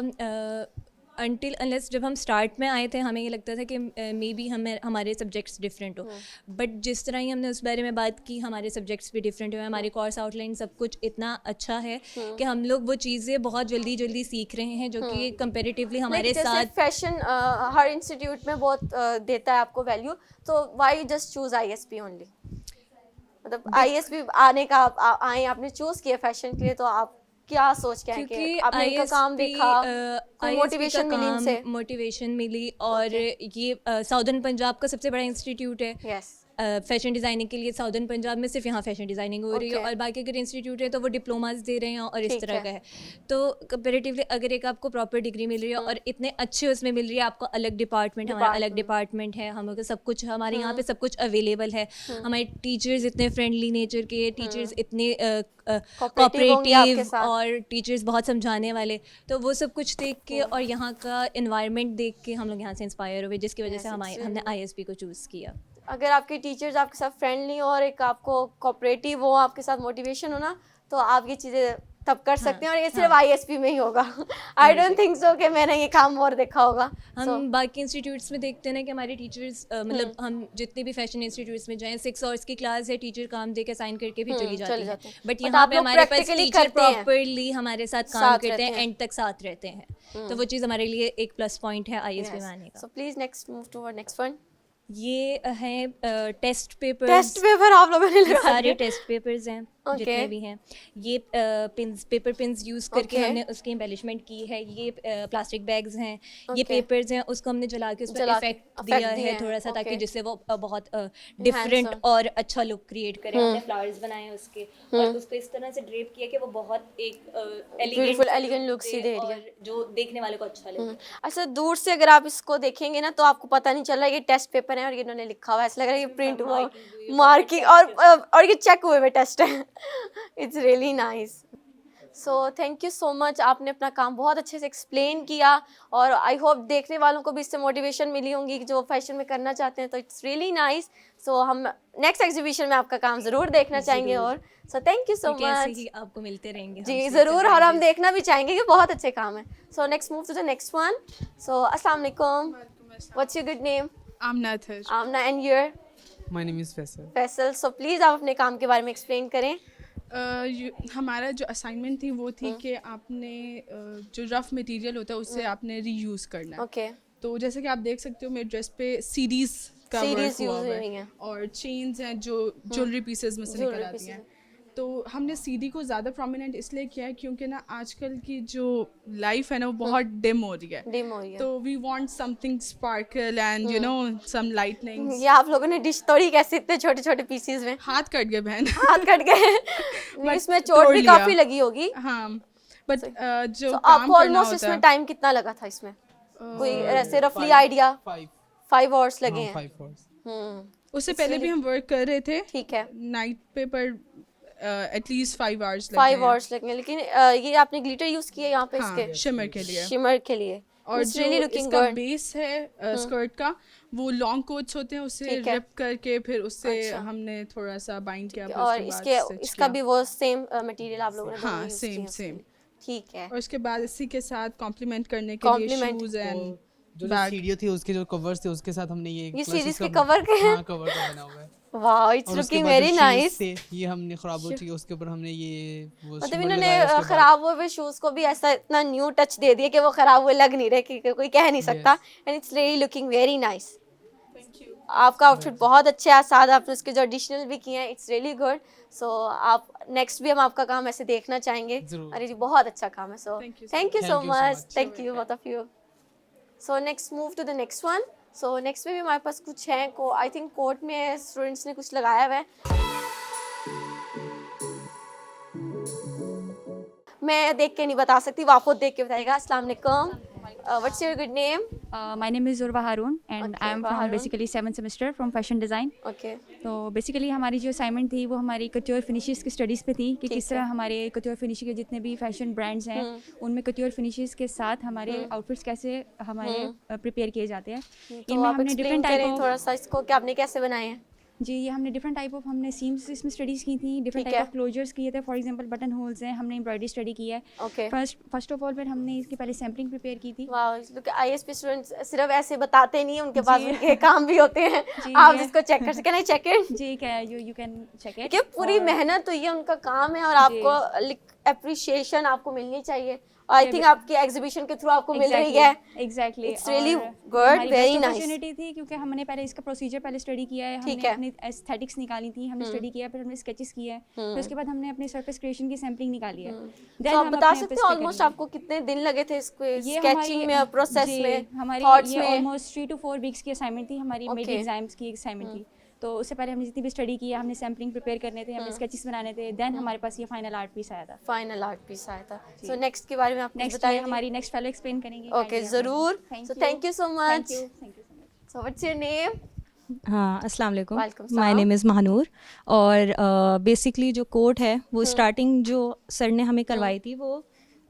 अनटिल अनलेस जब हम स्टार्ट में आए थे, हमें ये लगता था कि मे बी हमारे सब्जेक्ट्स डिफरेंट हो, बट जिस तरह ही हमने उस बारे में बात की, हमारे सब्जेक्ट्स भी डिफरेंट हुए, हमारे कोर्स आउटलाइन सब कुछ इतना अच्छा है कि हम लोग वो चीज़ें बहुत जल्दी जल्दी सीख रहे हैं, जो कि कंपेरेटिवली हमारे साथ फैशन हर इंस्टीट्यूट में बहुत देता है आपको वैल्यू, तो why just choose ISP only? मतलब आईएसपी आने का आए, आपने चूज किया फैशन के लिए, तो आप क्या सोच के आए कि आपने इनका काम देखा, कोई मोटिवेशन मिली इनसे? मोटिवेशन मिली, और ये साउदर्न पंजाब का सबसे बड़ा इंस्टीट्यूट है यस। फैशन डिज़ाइनिंग के लिए। साउदर्न पंजाब में सिर्फ यहाँ फैशन डिज़ाइनिंग हो रही है, Okay. और बाकी अगर इंस्टीट्यूट है तो वो डिप्लोमास दे रहे हैं और इस ठीक तरह है। का है। तो कंपेरेटिवली अगर एक आपको प्रॉपर डिग्री मिल रही है और इतने अच्छे उसमें मिल रही है, आपको अलग डिपार्टमेंट, हमारा अलग डिपार्टमेंट है, हम लोग का सब कुछ, हमारे यहाँ पे सब कुछ अवेलेबल है। हमारे टीचर्स इतने फ्रेंडली नेचर के, टीचर्स इतने होंगे आपके कोऑपरेटिव, साथ। और टीचर्स बहुत समझाने वाले, तो वो सब कुछ देख के और यहाँ का इन्वायरमेंट देख के हम लोग यहाँ से इंस्पायर हुए, जिसकी वजह से हमने आईएसपी को चूज़ किया। अगर आपके टीचर्स आपके साथ फ्रेंडली हो और एक आपको कोऑपरेटिव हो, आपके साथ मोटिवेशन हो ना, तो आप ये चीज़ें तब कर सकते हैं, और ये सिर्फ आईएसपी में ही होगा। आई डोंट थिंक सो कि मैंने ये काम और देखा होगा। हम बाकी इंस्टीट्यूट्स में देखते हैं ना कि हमारे टीचर्स मतलब हम जितने भी फैशन इंस्टीट्यूट्स में जाएं, 6 आवर्स की क्लास है, टीचर काम दे के साइन करके भी चली जाती है, बट यहाँ आप पे लोग हमारे पास practically टीचर करते हैं। प्रॉपरली हमारे साथ काम करते हैं, एंड तक साथ रहते हैं, तो वो चीज़ हमारे लिए एक प्लस पॉइंट है आईएसपी में आने का। So please next move to next one. ये है टेस्ट पेपर। टेस्ट पेपर आप लोगों ने लगा सारे दिए। टेस्ट पेपर्स हैं Okay. जितने भी हैं। ये पिंस, पेपर पिंस यूज़ करके Okay. हमने उसकी एम्बेलिशमेंट की है। ये प्लास्टिक बैग्स हैं, ये Okay. पेपर्स हैं, उसको हमने जला के उस पर जला के इफेक्ट effect दिया दिए है हैं, थोड़ा सा, ताकि okay. जिससे वो बहुत डिफरेंट और अच्छा लुक क्रिएट करे। हमने फ्लावर्स बनाए हैं उसके, और उसको इस तरह से ड्रेप किया कि वो बहुत एक Beautiful, elegant look सी दे रही है। और जो देखने वाले को अच्छा लगे। अच्छा, दूर से अगर आप इसको देखेंगे ना, तो आपको पता नहीं चल रहा है ये टेस्ट पेपर है और ये इन्होंने लिखा हुआ है, ऐसा लग रहा है ये प्रिंट हुआ मार्किंग, और ये चेक हुए हुए टेस्ट है। It's really nice. So thank you so much, आपने अपना काम बहुत अच्छे से एक्सप्लेन किया, और आई होप देखने वालों को भी इससे मोटिवेशन मिली होंगी जो फैशन में करना चाहते हैं, तो इट्स रियली नाइस। सो हम नेक्स्ट एग्जीबिशन में आपका काम ज़रूर देखना चाहेंगे, और सो थैंक यू सो ऐसे मच ही आपको मिलते रहेंगे जी, हमसे ज़रूर, और हम surprises। देखना भी चाहेंगे कि बहुत अच्छे काम है। So next move to the next one. So अस्सलाम वालेकुम, what's your good name? Aamna था। Aamna, and your? My name is Faisal. Faisal. So please आप अपने काम के बारे में एक्सप्लेन करें। हमारा जो असाइनमेंट थी वो थी कि आपने जो रफ़ मटेरियल होता है उससे आपने रीयूज़ करना है। ओके। तो जैसे कि आप देख सकते हो मेरे ड्रेस पे सीरीज़ का वर्क सीरीज हुआ यूज हुआ हुई है, हैं। और चेन्स हैं जो ज्वेलरी पीसेस में से निकल Jewelry आती pieces हैं। तो हमने सीडी को ज़्यादा प्रोमिनेंट इसलिए किया है क्योंकि ना आजकल की जो लाइफ है ना वो बहुत डिम हो रही है, डिम हो रही है। तो we want something sparkle and you know some lightning. ये आप लोगों ने डिश तोड़ी कैसे इतने छोटे छोटे पीसीज में? हाथ कट गए बहन। हाथ कट गए। But इसमें चोट तोड़ भी लिया। काफी लगी होगी। हाँ, बट जो तो काम आपको करना ऑलमोस्ट होता इसमें है टाइम कितना लगा था इसमें? कोई ऐसे रफली आइडिया? 5 आवर्स लगे हैं। उससे पहले भी हम वर्क कर रहे थे। ठीक है। नाइट पे, पर एटलीस्ट 5 आवर्स 5 आवर्स लगेंगे, लेकिन ये आपने ग्लिटर यूज किया यहाँ पे इसके शिमर के लिए। शिमर के लिए, और It's जो really looking इसका good. बेस है स्कर्ट का, वो लॉन्ग कोट्स होते हैं, उससे ठीक है। रिप करके फिर उससे अच्छा। हमने थोड़ा सा बाइंड किया, फिर और उसके इसके बाद stitch इसका किया। भी वो सेम मटेरियल आप लोगों ने हाँ, दोनों use same, किए हैं उसके same. लिए। ठीक है। और उसके बाद इसी के साथ कॉम्प्लीमेंट करने के लिए Complement. शूज एंड जो बैग। सीढ़ियाँ थी उसके जो कवर्स थे उसके साथ हमने ये plus सीरीज उसका के कवर के हैं? हाँ कवर का बना हुआ है। वाओ, इट्स और उसके लुकिंग बाद जो वेरी shoes नाइस। थे, ये हमने खराब हो चुकी है, उसके ऊपर हमने ये वो मतलब shimmer इन्होंने लगाया, उसके बाद- खराब हुए शूज को भी ऐसा इतना न्यू टच दे दिया कि वो खराब हुए लग नहीं रहे, कि कोई कह नहीं सकता। And it's really looking very nice. आपका आउटफिट बहुत अच्छा है, साथ आपने उसके जो एडिशनल भी किए हैं, इट्स रियली गुड। सो आप नेक्स्ट भी हम आपका काम ऐसे देखना चाहेंगे। जरूर। अरे जी, बहुत अच्छा काम है। So Thank you so thank you so Thank you so much, much. Thank you both of you. So next move to the next one. So next में भी हमारे पास कुछ है, को आई थिंक कोर्ट में स्टूडेंट्स ने कुछ लगाया हुआ है। मैं देख के नहीं बता सकती, वो आप खुद देख के बताएगा। अस्सलाम वालेकुम, what's your good name? My name is Urva Haroon and Okay, I am Urva from Haroon. basically 7th semester from fashion design. Okay, तो बेसिकली हमारी जो असाइनमेंट थी वो हमारी कट्योर फिनिशेस की स्टडीज़ पे थी कि ठीक किस तरह हमारे कट्योर फिनिश के जितने भी फैशन ब्रांड्स हैं उनमें कट्योर फिनिशेस के साथ हमारे आउटफिट्स कैसे हमारे प्रिपेयर किए जाते हैं। तो इनमें आप हमने एक्सप्लेन डिफरेंट करें टाइप थोड़ा ऑफ सा इसको कि आपने कैसे बनाए हैं। जी, ये हमने डिफरेंट टाइप ऑफ हमने सीम्स इसमें स्टडीज़ की थी, डिफरेंट ठीक टाइप है। ऑफ क्लोजर्स किए थे। फॉर एग्जांपल बटन होल्स हैं, हमने एम्ब्रॉयडरी स्टडी की है। ओके, फर्स्ट ऑफ ऑल फिर हमने इसकी पहले सैम्पलिंग प्रिपेयर की थी। वाओ, लुक आईएसपी स्टूडेंट्स सिर्फ ऐसे बताते नहीं हैं, उनके पास उनके काम भी होते हैं। जी, आप ये- इसको चेक कर सकते हैं, चेक इट। जी, यू कैन चेक इट। कि पूरी मेहनत हुई है, उनका काम है, और आपको अप्रिशिएशन आपको मिलनी चाहिए। आई थिंक आपकी एग्जीबिशन के थ्रू आपको मिल रही है। Exactly, It's really good, very nice. Opportunity थी क्योंकि हमने पहले इसका प्रोसीजर पहले स्टडी किया है, ठीक हमने है। अपनी एस्थेटिक्स निकाली थी, हमने स्टडी किया, फिर हमने स्केचेस किए हैं, फिर उसके बाद हमने अपने सरफेस क्रिएशन की सैम्पलिंग निकाली है। तो आप बता सकते हो ऑलमोस्ट आपको कितने दिन लगे थे इसको स्केचिंग में, प्रोसेस में, हमारी थॉट्स ये में? ऑलमोस्ट 3 to 4 वीक्स की असाइनमेंट थी, हमारी मिड Okay. एग्जाम्स की असाइनमेंट थी। तो उससे पहले हमने जितनी भी स्टडी की है, हमने सैम्पलिंग प्रिपेयर करने थे, हमने स्केचेस बनाने थे, देन हमारे पास ये फाइनल आर्ट पीस आया था। फाइनल आर्ट पीस आया था। सो नेक्स्ट के बारे में आप कुछ नेक्स्ट बताइए। हमारी नेक्स्ट फेलो एक्सप्लेन करेंगे। ओके, जरूर। सो thank you so much. Thank you so much. So what's your name? हाँ, अस्सलाम वालेकुम, वालेकुम माय सलाम। Name is Mahnoor. और बेसिकली जो कोट है वो स्टार्टिंग जो सर ने हमें करवाई थी वो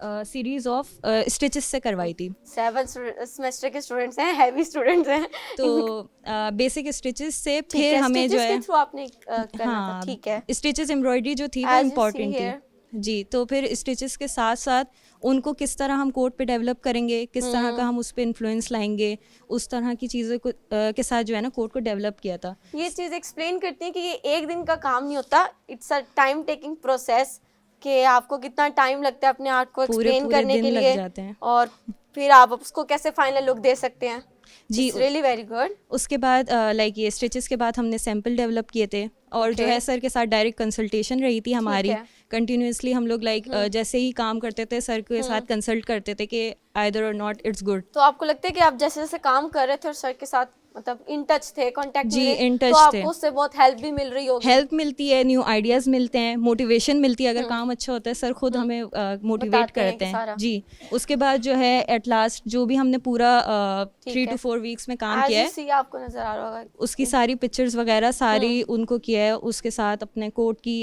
सीरीज ऑफ स्टिचेस से करवाई थी। 7th सेमेस्टर के स्टूडेंट्स हैं, हैवी स्टूडेंट्स हैं। तो बेसिक स्टिचेस से ठीक फिर है, हमें जो stitches है के थ्रू आपने करना था। हाँ, ठीक है। स्टिचेस एम्ब्रॉयडरी जो थी वो As you इम्पॉर्टेंट see थी। here. जी, तो फिर स्टिचेस के साथ साथ उनको किस तरह हम कोट पे डेवलप करेंगे, किस तरह का हम उस पे इन्फ्लुएंस लाएंगे, उस तरह की चीज़ों को के साथ जो है ना कोट को डेवलप किया था। ये चीज़ एक्सप्लेन करती है कि ये एक दिन का काम नहीं होता, it's a time taking process, कि आपको कितना टाइम लगता है अपने आर्ट को पूरे एक्सप्लेन करने दिन के लग लिए, जाते हैं। और फिर आप उसको कैसे फाइनल लुक दे सकते हैं। जी, रियली वेरी गुड। उसके बाद लाइक ये स्टिचेस के बाद हमने सैंपल डेवलप किए थे, और जो Okay. है सर के साथ डायरेक्ट कंसल्टेशन रही थी हमारी। है। कंटिन्यूसली हम लोग लाइक जैसे ही काम करते थे सर के साथ कंसल्ट करते थे कि आइदर और नॉट इट्स गुड। तो आपको लगता है कि आप जैसे जैसे काम कर रहे थे और सर के साथ मतलब इन टच थे, कांटेक्ट जी, में थे, in तो touch थे। आपको उससे बहुत हेल्प भी मिल रही होगी। हेल्प मिलती है, न्यू आइडियाज़ मिलते हैं, मोटिवेशन मिलती है। अगर काम अच्छा होता है सर खुद हमें मोटिवेट बताते हैं करते कि सारा। हैं। जी, उसके बाद जो है एट लास्ट जो भी हमने पूरा 3 है। to 4 वीक्स में काम As किया you है, see, आपको नजर आ रहा होगा उसकी सारी पिक्चर्स वगैरह सारी उनको किया है। उसके साथ अपने कोट की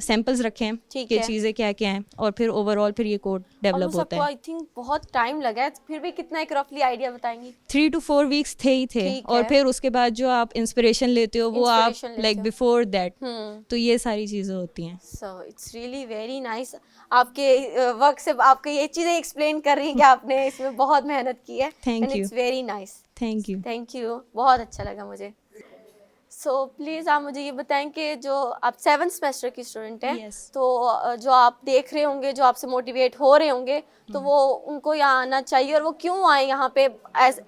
सैंपल्स रखे हैं ठीक कि है। चीज़ें क्या क्या हैं, और फिर ओवरऑल फिर ये कोट डेवलप Almost होता आपको है। आई थिंक बहुत टाइम लगा है, फिर भी कितना एक रफली आइडिया बताएंगी? 3 to 4 वीक्स थे ही थे। ठीक और है। फिर उसके बाद जो आप इंस्पिरेशन लेते हो वो आप Inspiration लेते लाइक हो। बिफोर दैट, तो ये सारी चीज़ें होती हैं। सो इट्स रियली वेरी नाइस। आपके वर्क से आपके ये चीज़ें एक्सप्लेन कर रही हैं कि आपने इसमें बहुत मेहनत की है। Thank and you. It's very nice. Thank you. Thank you, बहुत अच्छा लगा मुझे। सो प्लीज़ आप मुझे ये बताएं कि जो आप 7th सेमेस्टर की स्टूडेंट हैं, Yes. तो जो आप देख रहे होंगे, जो आपसे मोटिवेट हो रहे होंगे, तो वो उनको यहाँ आना चाहिए, और वो क्यों आए यहाँ पे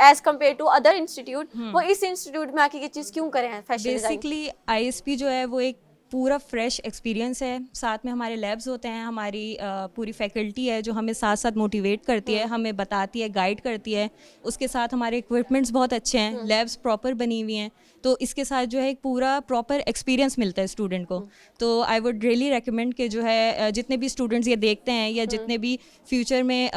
as compare to other institute, वो इस इंस्टीट्यूट में आके ये चीज़ क्यों करें फैशन डिजाइन? बेसिकली आईएसपी जो है वो एक पूरा फ्रेश एक्सपीरियंस है। साथ में हमारे लैब्स होते हैं, हमारी पूरी फैकल्टी है जो हमें साथ साथ मोटिवेट करती है, हमें बताती है, गाइड करती है। उसके साथ हमारे इक्विपमेंट्स बहुत अच्छे हैं, लैब्स प्रॉपर बनी हुई हैं। तो इसके साथ जो है एक पूरा प्रॉपर एक्सपीरियंस मिलता है स्टूडेंट को। तो आई वुड रियली रेकमेंड कि जो है जितने भी स्टूडेंट्स ये देखते हैं या जितने भी फ्यूचर में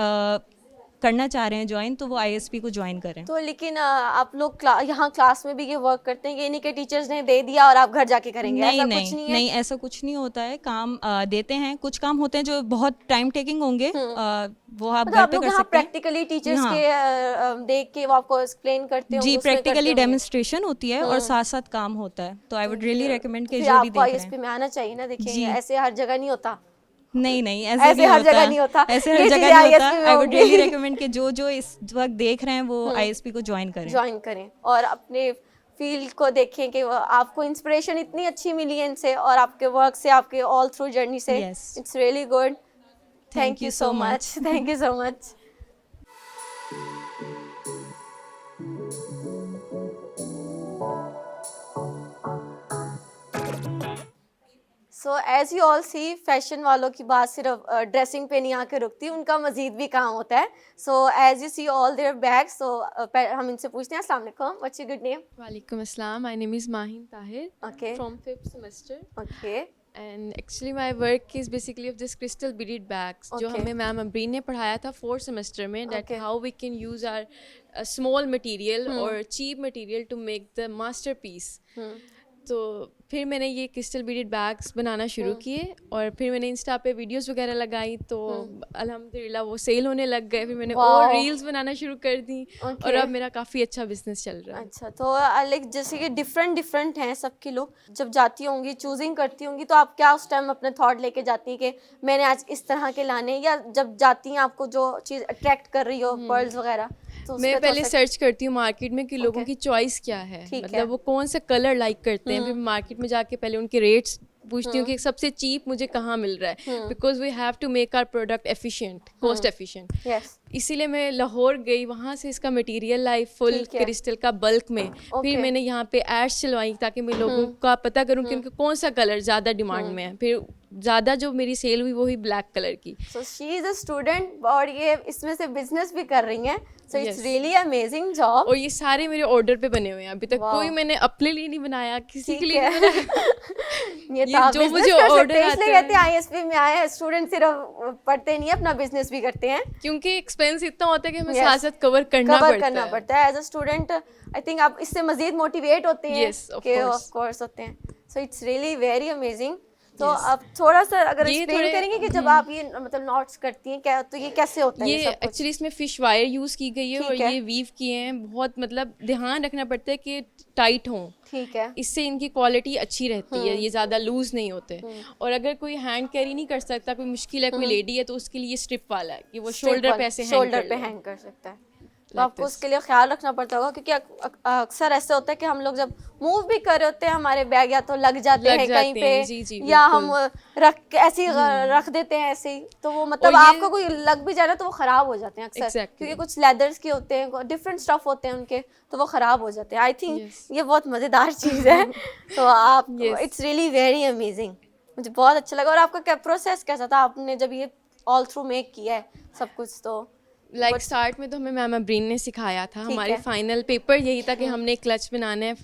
करना चाह रहे हैं ज्वाइन तो वो ISP को ज्वाइन करें। तो लेकिन आप लोग यहाँ क्लास में भी ये वर्क करते हैं, ये नहीं कि टीचर्स ने दे दिया और आप घर जाके करेंगे? नहीं ऐसा नहीं कुछ नहीं है? नहीं, ऐसा कुछ नहीं होता है। काम देते हैं, कुछ काम होते हैं जो बहुत टाइम टेकिंग होंगे, वो आप मतलब घर आप पे लोग कर यहाँ सकते हैं। प्रैक्टिकली टीचर्स हाँ। के देख के वो आपको एक्सप्लेन करते हो? जी, प्रैक्टिकली डेमोन्स्ट्रेशन होती है और साथ साथ काम होता है, तो आई वुड रियली रेकमेंड कि फिर जो भी आपको देख रहे ISP में आना चाहिए ना। देखिए जी। ऐसे हर जगह नहीं होता। नहीं नहीं, ऐसे ऐसे हर जगह नहीं होता। ऐसे ये हर चीज़ें जगह नहीं ISP होता। में आई वुड होंगी। रियली रेकमेंड कि जो इस वक्त देख रहे हैं वो ISP को ज्वाइन करें। ज्वाइन करें और अपने फील्ड को देखें कि आपको इंस्पिरेशन इतनी अच्छी मिली है इनसे और आपके वर्क से, आपके ऑल थ्रू जर्नी से। Yes. It's really good. Thank thank you you so so much. much. Thank you so much. So as you all see, fashion वालों की बात सिर्फ ड्रेसिंग पे नहीं आके रुकती, उनका मजीद भी काम होता है। So as you see all their bags, so हम इनसे पूछते हैं। अस्सलाम वालेकुम, what's your good name? Walaikum Assalam. My name is Mahin Tahir Okay. from 5th semester. Okay And actually my work is basically of this crystal beaded bags जो Okay. हमें ma'am अब्रीन ने पढ़ाया था 4th semester में, that Okay. how we can use our small material or cheap material to make the masterpiece. तो फिर मैंने ये क्रिस्टल बीडेड बैग्स बनाना शुरू किए और फिर मैंने इंस्टा पे वीडियोस वगैरह लगाई तो अल्हम्दुलिल्लाह वो सेल होने लग गए। फिर मैंने और रील्स बनाना शुरू कर दी और अब मेरा काफ़ी अच्छा बिजनेस चल रहा है। अच्छा, तो लाइक जैसे कि डिफरेंट हैं सबके लोग, जब जाती होंगी चूजिंग करती होंगी तो आप क्या उस टाइम अपने थॉट लेके जाती हैं कि मैंने आज इस तरह के लाने, या जब जाती हैं आपको जो चीज़ अट्रैक्ट कर रही हो पर्ल्स वगैरह, तो मैं पहले सर्च करती हूँ मार्केट में कि लोगों की चॉइस क्या है, मतलब वो कौन सा कलर लाइक करते हैं। फिर मार्केट में जाके पहले उनके रेट्स पूछती हूँ कि सबसे चीप मुझे कहाँ मिल रहा है, because we have to make our product efficient, cost efficient. इसीलिए मैं लाहौर गई, वहाँ से इसका मटेरियल लाई फुल क्रिस्टल का बल्क में। फिर मैंने यहाँ पे एड्स चलवाई ताकि मैं लोगों का पता करूँ कि उनका कौन सा कलर ज़्यादा डिमांड में है। फिर ज़्यादा जो मेरी सेल हुई वही ब्लैक कलर की। So she is a student और ये इसमें से बिजनेस भी कर रही हैं। सो इट्स रियली अमेजिंग जॉब। और ये सारे मेरे ऑर्डर पे बने हुए हैं, अभी तक कोई मैंने अपने लिए नहीं बनाया, किसी के लिए नहीं बनाया। ये तो जो मुझे ऑर्डर आते हैं, कहते हैं ISP में आए स्टूडेंट सिर्फ पढ़ते नहीं है, अपना बिजनेस भी करते हैं, क्योंकि एक्सपेंस इतना होता है कि हमें साथ साथ कवर करना पड़ता है। As a student I think आप इससे मजीद मोटिवेट होते हैं। ऑफ कोर्स होते हैं। सो इट्स रियली वेरी अमेजिंग। तो आप थोड़ा सा अगर एक्सप्लेन करेंगे कि जब आप ये मतलब नॉट्स करती हैं क्या, तो ये कैसे होता है? ये एक्चुअली इसमें फिश वायर यूज़ की गई है और ये वीव किए हैं। बहुत मतलब ध्यान रखना पड़ता है कि टाइट हों, ठीक है, इससे इनकी क्वालिटी अच्छी रहती है, ये ज़्यादा लूज़ नहीं होते। और अगर कोई हैंड कैरी नहीं कर सकता, कोई मुश्किल है, कोई लेडी है, तो उसके लिए स्ट्रिप वाला है कि वो शोल्डर पे ऐसे हैंग कर सकता है। तो आपको उसके लिए ख्याल रखना पड़ता होगा, क्योंकि अक्सर ऐसे होता है कि हम लोग जब मूव भी कर रहे होते हैं हमारे बैग या तो लग जाते हैं कहीं पे, या हम ऐसे ही रख देते हैं ऐसे ही, तो वो मतलब आपको कोई लग भी जाए तो वो ख़राब हो जाते हैं अक्सर, क्योंकि कुछ लेदर्स के होते हैं, डिफरेंट स्टफ होते हैं उनके, तो वो ख़राब हो जाते हैं। आई थिंक ये बहुत मज़ेदार चीज़ है। तो आप इट्स रियली वेरी अमेजिंग, मुझे बहुत अच्छा लगा। और आपका क्या प्रोसेस कैसा था, आपने जब ये ऑल थ्रू मेक किया है सब कुछ? तो लाइक स्टार्ट में तो हमें मैम अब्रीन ने सिखाया था, हमारे फाइनल पेपर यही था कि हमने क्लच बनाना है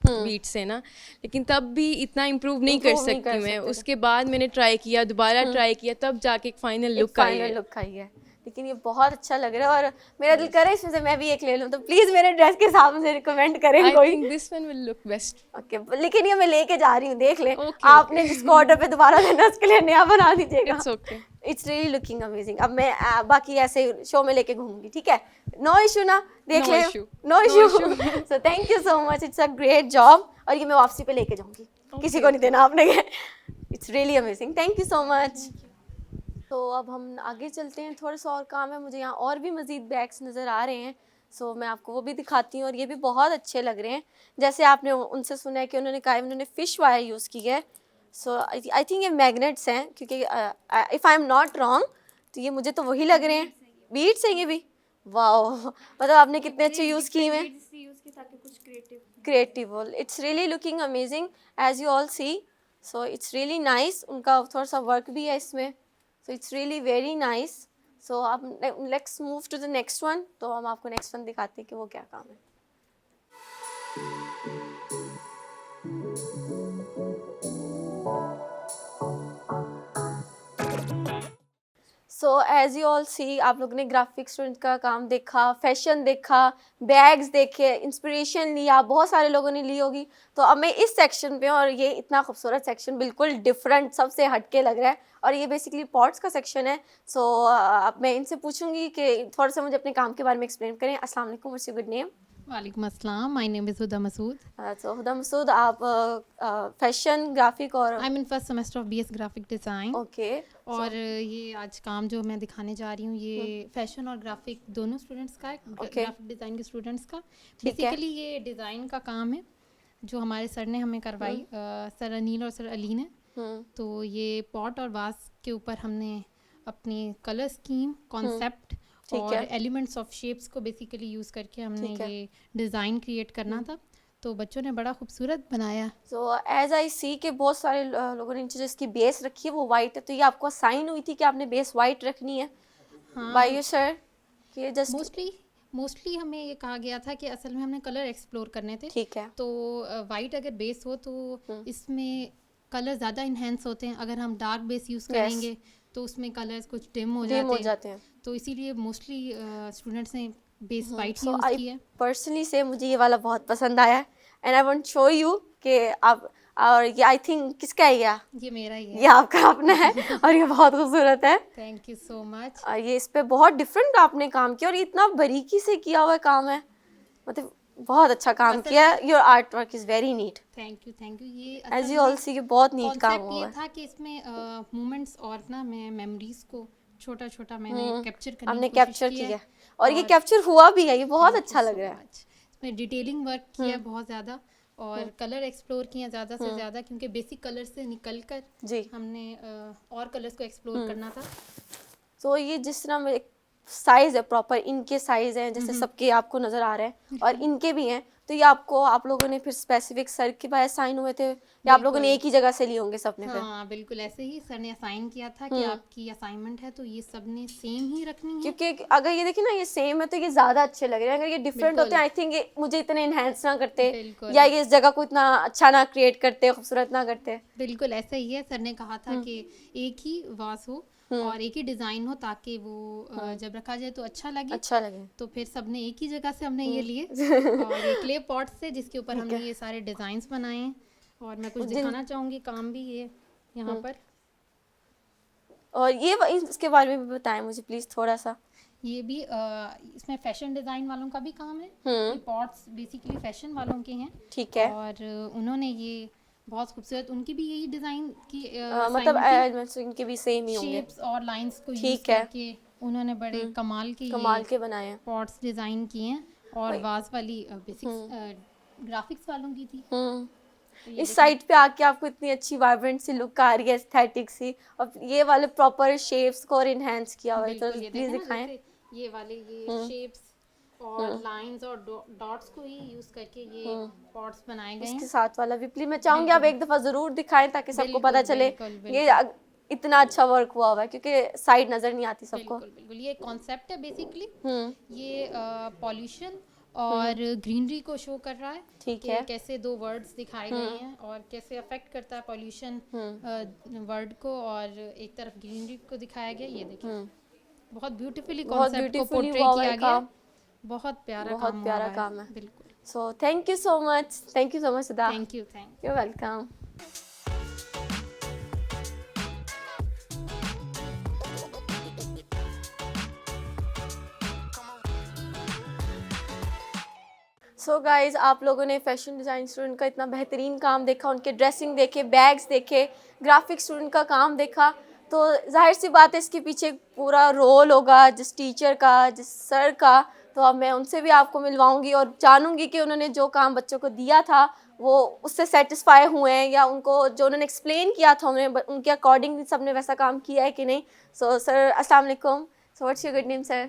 बीट से ना, लेकिन तब भी इतना इम्प्रूव नहीं कर सकती मैं। उसके बाद मैंने ट्राई किया, दोबारा ट्राई किया, तब जाके एक फाइनल लुक आई है। लेकिन ये बहुत अच्छा लग रहा है और मेरा दिल करे इसमें से मैं भी एक ले लूँ, तो प्लीज़ मेरे ड्रेस के साथ मुझे रिकमेंड करें कोई। This one will look best. Okay, लेकिन ये मैं लेके जा रही हूँ, देख लें। आपने जिसको ऑर्डर पे दोबारा देना उसके लिए नया बना दीजिएगा। It's really looking amazing. अब मैं बाकी ऐसे शो में लेके घूमूंगी, ठीक है? नो इशू ना, देख ले, no issue. So thank you so much, it's a great job. और ये मैं वापसी पे लेके जाऊंगी, किसी को नहीं देना आपने। It's really amazing, thank you so much. तो अब हम आगे चलते हैं, थोड़ा सा और काम है मुझे, यहाँ और भी मज़ीद बैग्स नज़र आ रहे हैं। सो मैं आपको वो भी दिखाती हूँ और ये भी बहुत अच्छे लग रहे हैं। जैसे आपने उनसे सुना है कि उन्होंने कहा उन्होंने फ़िश वायर यूज़ की है। सो आई थिंक ये मैग्नेट्स हैं, क्योंकि if I am not wrong तो ये मुझे तो वही लग रहे हैं, बीड्स हैं ये भी। वाओ, मतलब आपने कितने अच्छे यूज़ किए हैं, creative. It's really looking amazing as you all see. So it's really nice, उनका थोड़ा सा वर्क भी है इसमें। So it's really very nice. So आप let's move to the next one. तो हम आपको नेक्स्ट वन दिखाते हैं कि वो क्या काम है। सो एज यू ऑल सी, आप लोगों ने ग्राफिक स्टूडेंट का काम देखा, फैशन देखा, बैग्स देखे, इंस्पिरेशन लिया, बहुत सारे लोगों ने ली होगी। तो अब मैं इस सेक्शन पे, और ये इतना खूबसूरत सेक्शन, बिल्कुल डिफरेंट, सबसे हटके लग रहा है, और ये बेसिकली पॉट्स का सेक्शन है। सो अब मैं इनसे पूछूंगी कि थोड़ा सा मुझे अपने काम के बारे में एक्सप्लेन करें। अस्सलाम वालेकुम, व्हाट्स योर गुड नेम? वालेकुम अस्सलाम, my name is Huda Masood. So Huda Masood, आप फैशन, ग्राफिक और I am in first semester of BS graphic design. Okay. और ये आज काम जो मैं दिखाने जा रही हूँ ये फैशन और ग्राफिक दोनों स्टूडेंट्स का है, ग्राफिक डिज़ाइन के स्टूडेंट्स का। बेसिकली ये डिज़ाइन का काम है जो हमारे सर ने हमें करवाई, सर अनिल और सर अली ने। तो ये पॉट और वास के ऊपर हमने अपनी कलर स्कीम, कॉन्सेप्ट और एलिमेंट्स ऑफ शेप्स को बेसिकली यूज़ करके हमने ये डिज़ाइन क्रिएट करना था। तो बच्चों ने बड़ा खूबसूरत बनाया। सो एज आई सी के बहुत सारे लोगों ने जिसकी बेस रखी है वो वाइट है, तो ये आपको असाइन हुई थी कि आपने बेस वाइट रखनी है बाय योर सर? कि जस्ट मोस्टली हमें ये कहा गया था कि असल में हमने कलर एक्सप्लोर करने थे। ठीक है। तो वाइट अगर बेस हो तो इसमें कलर ज़्यादा इन्हेंस होते हैं। अगर हम डार्क बेस यूज़ करेंगे तो उसमें कलर्स कुछ डिम हो जाते हैं। तो इसीलिए मोस्टली स्टूडेंट्स ने बेस वाइट यूज़ की है। पर्सनली से मुझे ये वाला बहुत पसंद आया and I want show you कि आप, और ये आई थिंक किसका है? ये मेरा ही है। ये आपका अपना है और ये बहुत खूबसूरत है। Thank you so much. और ये इस पे बहुत डिफरेंट आपने काम किया और ये इतना बारीकी से किया हुआ काम है, मतलब बहुत अच्छा काम किया। Your art work is very neat. Thank you. ये एज यू ऑल सी कि बहुत नीट काम हुआ है। ये था कि इसमें मोमेंट्स और ना मैं मेमोरीज को छोटा छोटा मैंने कैप्चर करने हमने कैप्चर किया और ये कैप्चर हुआ भी है। ये बहुत अच्छा लग रहा है। इसमें डिटेलिंग वर्क किया बहुत ज़्यादा और कलर एक्सप्लोर किया ज़्यादा से ज़्यादा, क्योंकि बेसिक कलर से निकल कर हमने और कलर्स को एक्सप्लोर करना था। तो ये जिस तरह में साइज है प्रॉपर, इनके साइज हैं जैसे सबके आपको नजर आ रहे हैं और इनके भी हैं, तो ये आपको आप लोगों ने फिर स्पेसिफिक सर के पास साइन हुए थे या आप लोगों ने एक ही जगह से लिए होंगे सबने? हाँ बिल्कुल ऐसे ही सर ने असाइन किया था कि आपकी असाइनमेंट है तो ये सबने सेम ही रखनी है। क्योंकि अगर ये देखिए ना ये सेम है तो ये ज्यादा अच्छे लग रहे हैं। अगर ये डिफरेंट होते हैं आई थिंक ये मुझे इतने इनहेंस ना करते या ये इस जगह को इतना अच्छा ना क्रिएट करते, खूबसूरत ना करते। बिल्कुल ऐसा ही है। सर ने कहा था कि एक ही वास हो और एक ही डिज़ाइन हो ताकि वो जब रखा जाए तो अच्छा लगे। तो फिर सबने एक ही जगह से हमने ये लिए और ये क्ले पॉट से जिसके ऊपर हमने ये सारे डिज़ाइंस बनाए हैं। और मैं कुछ दिखाना चाहूँगी काम भी ये यहाँ पर। और ये इसके बारे में भी बताएं मुझे प्लीज़ थोड़ा सा। ये भी इसमें फैशन डिज़ाइन वालों का भी काम है। ये पॉट्स बेसिकली फैशन वालों के हैं। ठीक है। और उन्होंने ये बहुत खूबसूरत, उनकी भी यही डिज़ाइन की मतलब इनके भी सेम ही होंगे शेप्स और लाइंस को यूज़ करके उन्होंने बड़े कमाल के बनाए हैं पॉट्स डिज़ाइन किए हैं। और वाज वाली बेसिक ग्राफिक्स वालों की थी। इस साइड पे आके आपको इतनी अच्छी वाइब्रेंट सी लुक आ रही है, एस्थेटिक सी, और ये वाले प्रॉपर शेप्स को और इनहेंस किया हुआ है। तो प्लीज दिखाएं। ये वाले ये शेप्स और लाइंस और डॉट्स को ही यूज करके ये पॉट्स बनाए गए हैं। इसके साथ वाला भी प्लीज मैं चाहूंगी आप एक दफा जरूर दिखाएं ताकि सबको पता चले ये इतना अच्छा वर्क हुआ हुआ है, क्योंकि साइड नजर नहीं आती सबको। बिल्कुल ये कॉन्सेप्ट है बेसिकली। ये पॉल्यूशन और ग्रीनरी को शो कर रहा है। ठीक है। कैसे दो वर्ड्स दिखाए गए हैं और कैसे अफेक्ट करता है पॉल्यूशन वर्ड को, और एक तरफ ग्रीनरी को दिखाया गया। ये देखिए बहुत ब्यूटीफुली कॉन्सेप्ट को पोर्ट्रे किया गया। बहुत प्यारा काम है। बिल्कुल। सो thank you so much Sudha. Thank you you welcome. So guys आप लोगों ने फैशन डिज़ाइन स्टूडेंट का इतना बेहतरीन काम देखा, उनके ड्रेसिंग देखे, बैग्स देखे, ग्राफिक स्टूडेंट का काम देखा। तो जाहिर सी बात है इसके पीछे पूरा रोल होगा जिस टीचर का, जिस सर का। तो अब मैं उनसे भी आपको मिलवाऊंगी और जानूंगी कि उन्होंने जो काम बच्चों को दिया था वो उससे सेटिस्फाई हुए हैं या उनको जो उन्होंने एक्सप्लेन किया था उनके अकॉर्डिंग सब ने वैसा काम किया है कि नहीं। सो सर अस्सलाम वालेकुम। So what's your good name sir?